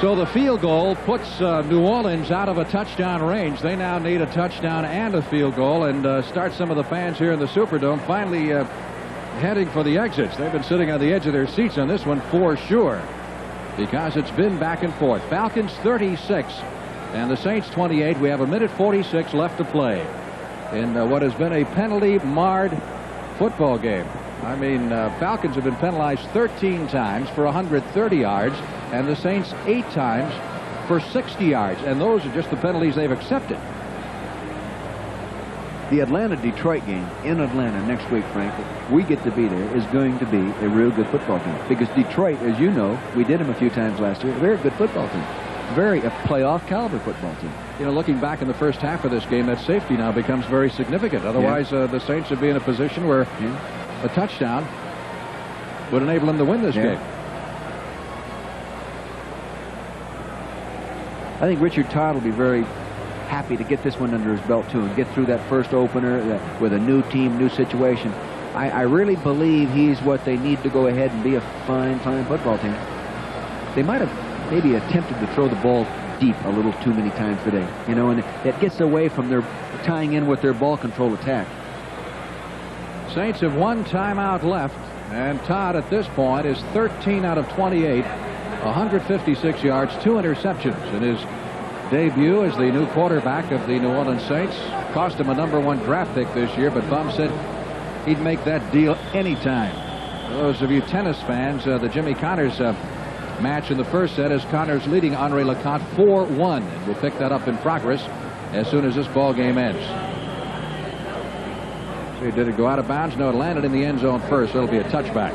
So the field goal puts New Orleans out of a touchdown range. They now need a touchdown and a field goal, and start some of the fans here in the Superdome finally heading for the exits. They've been sitting on the edge of their seats on this one for sure, because it's been back and forth. Falcons 36, And the Saints 28. We have 1:46 left to play in what has been a penalty-marred football game. I mean, Falcons have been penalized 13 times for 130 yards, and the Saints 8 times for 60 yards. And those are just the penalties they've accepted. The Atlanta-Detroit game in Atlanta next week, Frank, if we get to be there, is going to be a real good football game. Because Detroit, as you know, we did them a few times last year, a very good football team. A playoff caliber football team. You know, looking back in the first half of this game, that safety now becomes very significant. Otherwise, the Saints would be in a position where a touchdown would enable them to win this game. I think Richard Todd will be very happy to get this one under his belt, too, and get through that first opener with a new team, new situation. I really believe he's what they need to go ahead and be a fine football team. They might have maybe attempted to throw the ball deep a little too many times today, you know, and it gets away from their tying in with their ball control attack. Saints have 1 timeout left, and Todd at this point is 13 out of 28, 156 yards, 2 interceptions in his debut as the new quarterback of the New Orleans Saints. Cost him a #1 draft pick this year, but Bum said he'd make that deal anytime. For those of you tennis fans, the Jimmy Connors match in the first set is Connors leading Henri Leconte 4-1, and we'll pick that up in progress as soon as this ball game ends. See, did it go out of bounds? No, it landed in the end zone first. It'll be a touchback.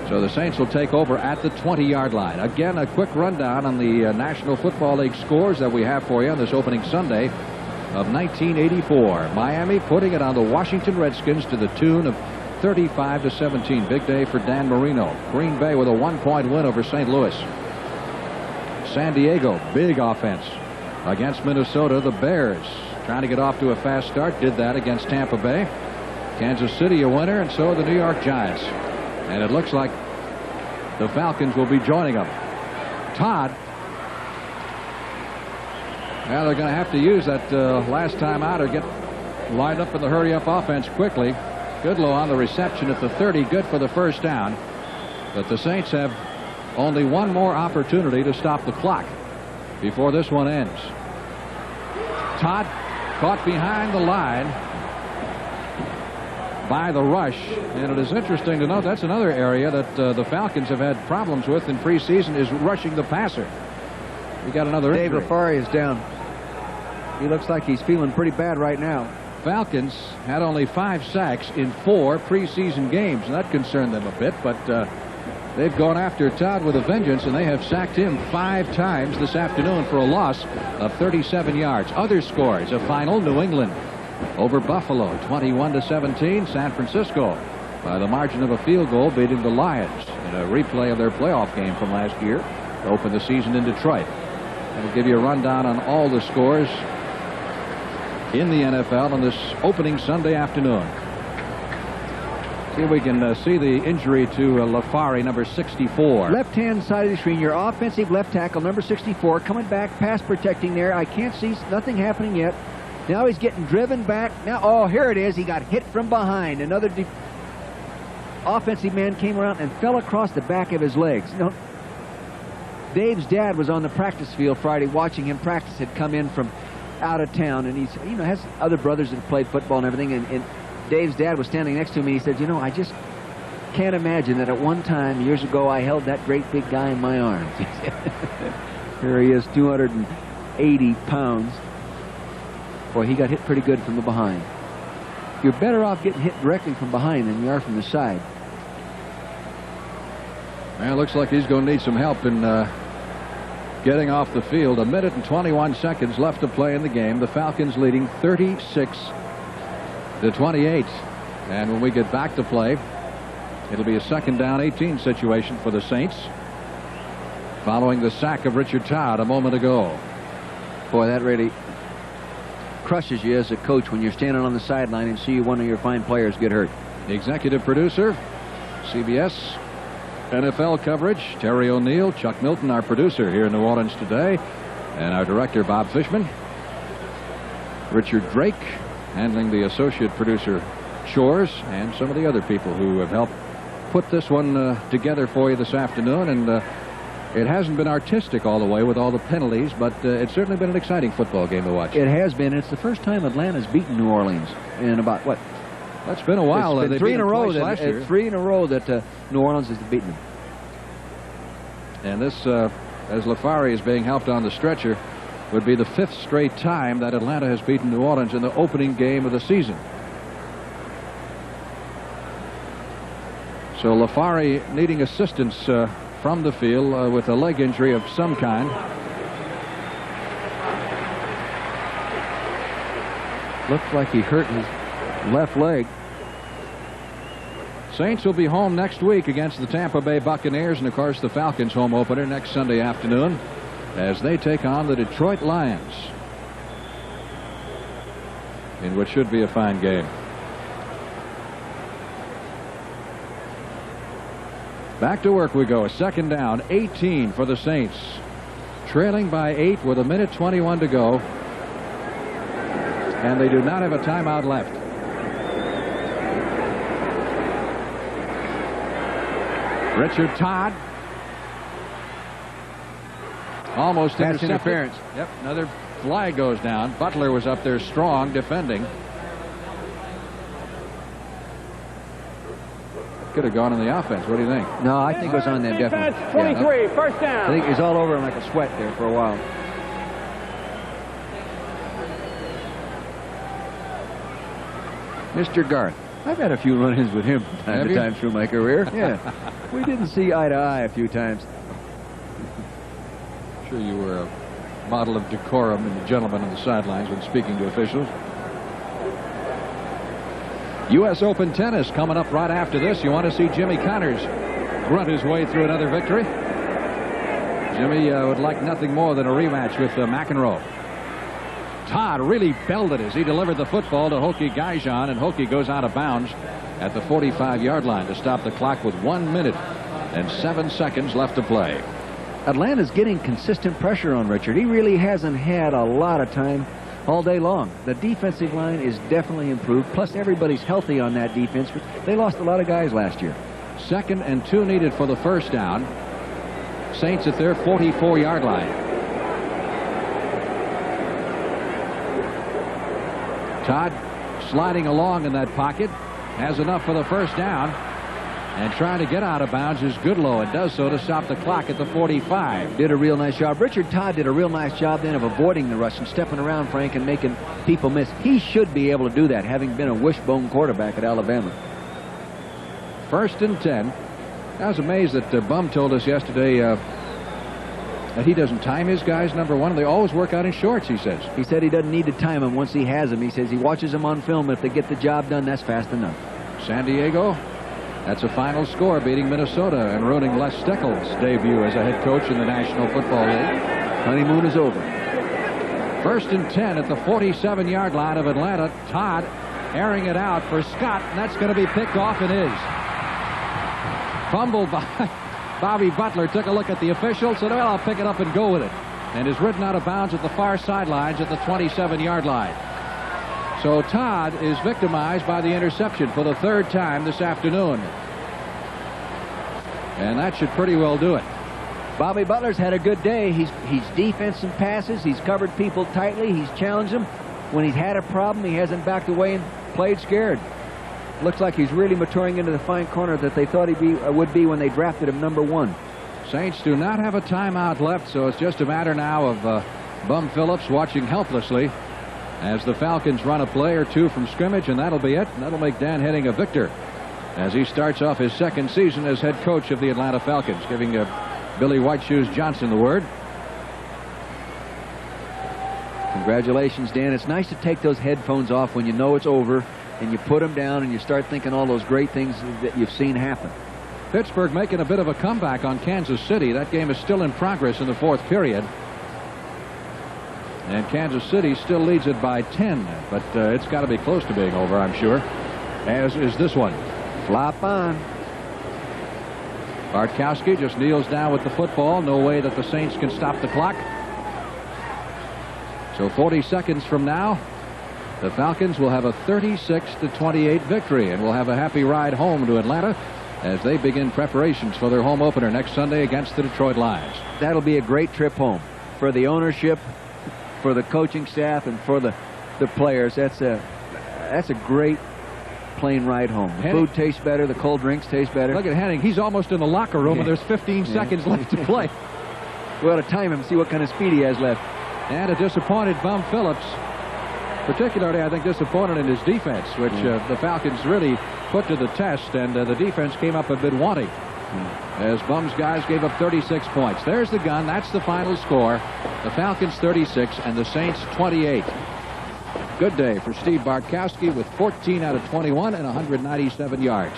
So the Saints will take over at the 20-yard line. Again, a quick rundown on the National Football League scores that we have for you on this opening Sunday of 1984. Miami putting it on the Washington Redskins to the tune of 35-17. Big day for Dan Marino. Green Bay with a 1-point win over St. Louis. San Diego, big offense against Minnesota. The Bears trying to get off to a fast start. Did that against Tampa Bay. Kansas City a winner, and so are the New York Giants. And it looks like the Falcons will be joining them. Todd. Well, they're going to have to use that last time out or get lined up in the hurry-up offense quickly. Goodlow on the reception at the 30. Good for the first down. But the Saints have only one more opportunity to stop the clock before this one ends. Todd caught behind the line by the rush. And it is interesting to note that's another area that the Falcons have had problems with in preseason, is rushing the passer. We got another Dave injury. Lafari is down. He looks like he's feeling pretty bad right now. Falcons had only 5 sacks in 4 preseason games, and that concerned them a bit, but they've gone after Todd with a vengeance, and they have sacked him 5 times this afternoon for a loss of 37 yards. Other scores, a final: New England over Buffalo 21-17. San Francisco by the margin of a field goal beating the Lions in a replay of their playoff game from last year to open the season in Detroit. I'll give you a rundown on all the scores in the NFL on this opening Sunday afternoon. See if we can see the injury to Lafari, number 64. Left-hand side of the screen, your offensive left tackle, number 64, coming back, pass protecting there. I can't see, nothing happening yet. Now he's getting driven back. Now, oh, here it is. He got hit from behind. Another offensive man came around and fell across the back of his legs. You know, Dave's dad was on the practice field Friday watching him practice. Had come in from out of town, and he's, you know, has other brothers that have played football and everything, and Dave's dad was standing next to him, and he said, you know, I just can't imagine that at one time years ago I held that great big guy in my arms. Here he is, 280 pounds. Boy, he got hit pretty good from the behind. You're better off getting hit directly from behind than you are from the side. Well, it looks like he's going to need some help in getting off the field. 1 minute and 21 seconds left to play in the game. The Falcons leading 36-28. And when we get back to play, it'll be a 2nd down 18 situation for the Saints, following the sack of Richard Todd a moment ago. Boy, that really crushes you as a coach when you're standing on the sideline and see one of your fine players get hurt. The executive producer, CBS NFL coverage, Terry O'Neill. Chuck Milton, our producer here in New Orleans today, and our director, Bob Fishman. Richard Drake handling the associate producer chores, and some of the other people who have helped put this one together for you this afternoon. And It hasn't been artistic all the way with all the penalties, but it's certainly been an exciting football game to watch. It has been. It's the first time Atlanta's beaten New Orleans in about, what? That's been a while. It's been three in a row last year. 3 in a row that New Orleans has beaten them. And this, as LaFari is being helped on the stretcher, would be the 5th straight time that Atlanta has beaten New Orleans in the opening game of the season. So LaFari needing assistance from the field with a leg injury of some kind. Looks like he hurt his left leg. Saints will be home next week against the Tampa Bay Buccaneers, and of course the Falcons home opener next Sunday afternoon as they take on the Detroit Lions in what should be a fine game. Back to work we go. A 2nd down, 18 for the Saints, trailing by 8 with 1:21 to go, and they do not have a timeout left. Richard Todd almost Pass intercepted. interference. Yep, another flag goes down. Butler was up there strong defending. Could have gone in the offense. What do you think? No, I think it was on there definitely. 23, Yeah. first down. I think he was all over him like a sweat there for a while. Mr. Garth. I've had a few run-ins with him from time to time through my career. Yeah. We didn't see eye to eye a few times. I'm sure you were a model of decorum and gentleman on the sidelines when speaking to officials. U.S. Open tennis coming up right after this. You want to see Jimmy Connors grunt his way through another victory? Jimmy would like nothing more than a rematch with McEnroe. Todd really belted as he delivered the football to Hokie Gaijan, and Hokie goes out of bounds at the 45-yard line to stop the clock with 1 minute and 7 seconds left to play. Atlanta's getting consistent pressure on Richard. He really hasn't had a lot of time all day long. The defensive line is definitely improved, plus everybody's healthy on that defense. They lost a lot of guys last year. 2nd and 2 needed for the first down. Saints at their 44-yard line. Todd sliding along in that pocket, has enough for the first down, and trying to get out of bounds is Goodlow, and does so to stop the clock at the 45. Did a real nice job. Richard Todd did a real nice job then of avoiding the rush and stepping around, Frank, and making people miss. He should be able to do that, having been a wishbone quarterback at Alabama. 1st and 10. I was amazed that Bum told us yesterday that he doesn't time his guys, number one. They always work out in shorts, he says. He said he doesn't need to time them once he has them. He says he watches them on film. If they get the job done, that's fast enough. San Diego, that's a final score, beating Minnesota and ruining Les Steckel's debut as a head coach in the National Football League. Honeymoon is over. 1st and 10 at the 47-yard line of Atlanta. Todd airing it out for Scott, and that's going to be picked off and is. Fumbled by Bobby Butler. Took a look at the official, said, well, I'll pick it up and go with it, and is ridden out of bounds at the far sidelines at the 27-yard line. So Todd is victimized by the interception for the 3rd time this afternoon, and that should pretty well do it. Bobby Butler's had a good day. He's defense and passes. He's covered people tightly. He's challenged them. When he's had a problem, he hasn't backed away and played scared. Looks like he's really maturing into the fine corner that they thought he would be when they drafted him number 1. Saints do not have a timeout left, so it's just a matter now of Bum Phillips watching helplessly as the Falcons run a play or two from scrimmage, and that'll be it. And that'll make Dan Henning a victor as he starts off his 2nd season as head coach of the Atlanta Falcons, giving Billy White Shoes Johnson the word. Congratulations, Dan. It's nice to take those headphones off when you know it's over, and you put them down and you start thinking all those great things that you've seen happen. Pittsburgh making a bit of a comeback on Kansas City. That game is still in progress in the 4th period. And Kansas City still leads it by 10, but it's got to be close to being over, I'm sure, as is this one. Flop on. Bartkowski just kneels down with the football. No way that the Saints can stop the clock. So 40 seconds from now, the Falcons will have a 36-28 victory, and will have a happy ride home to Atlanta as they begin preparations for their home opener next Sunday against the Detroit Lions. That'll be a great trip home for the ownership, for the coaching staff, and for the players. That's a great plane ride home. The food tastes better. The cold drinks taste better. Look at Henning. He's almost in the locker room, and there's 15 seconds left to play. We ought to time him, see what kind of speed he has left. And a disappointed Bum Phillips. Particularly, I think, disappointed in his defense, which the Falcons really put to the test, and the defense came up a bit wanting. As Bum's guys gave up 36 points. There's the gun. That's the final score. The Falcons 36 and the Saints 28. Good day for Steve Bartkowski with 14 out of 21 and 197 yards.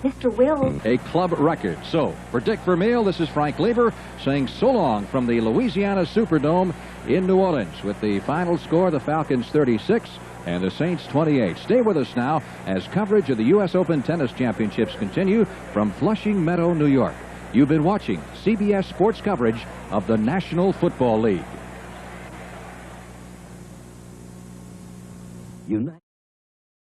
Mr. Wills. A club record. So, for Dick Vermeil, this is Frank Lever saying so long from the Louisiana Superdome in New Orleans with the final score, the Falcons 36 and the Saints 28. Stay with us now as coverage of the U.S. Open Tennis Championships continue from Flushing Meadow, New York. You've been watching CBS Sports coverage of the National Football League.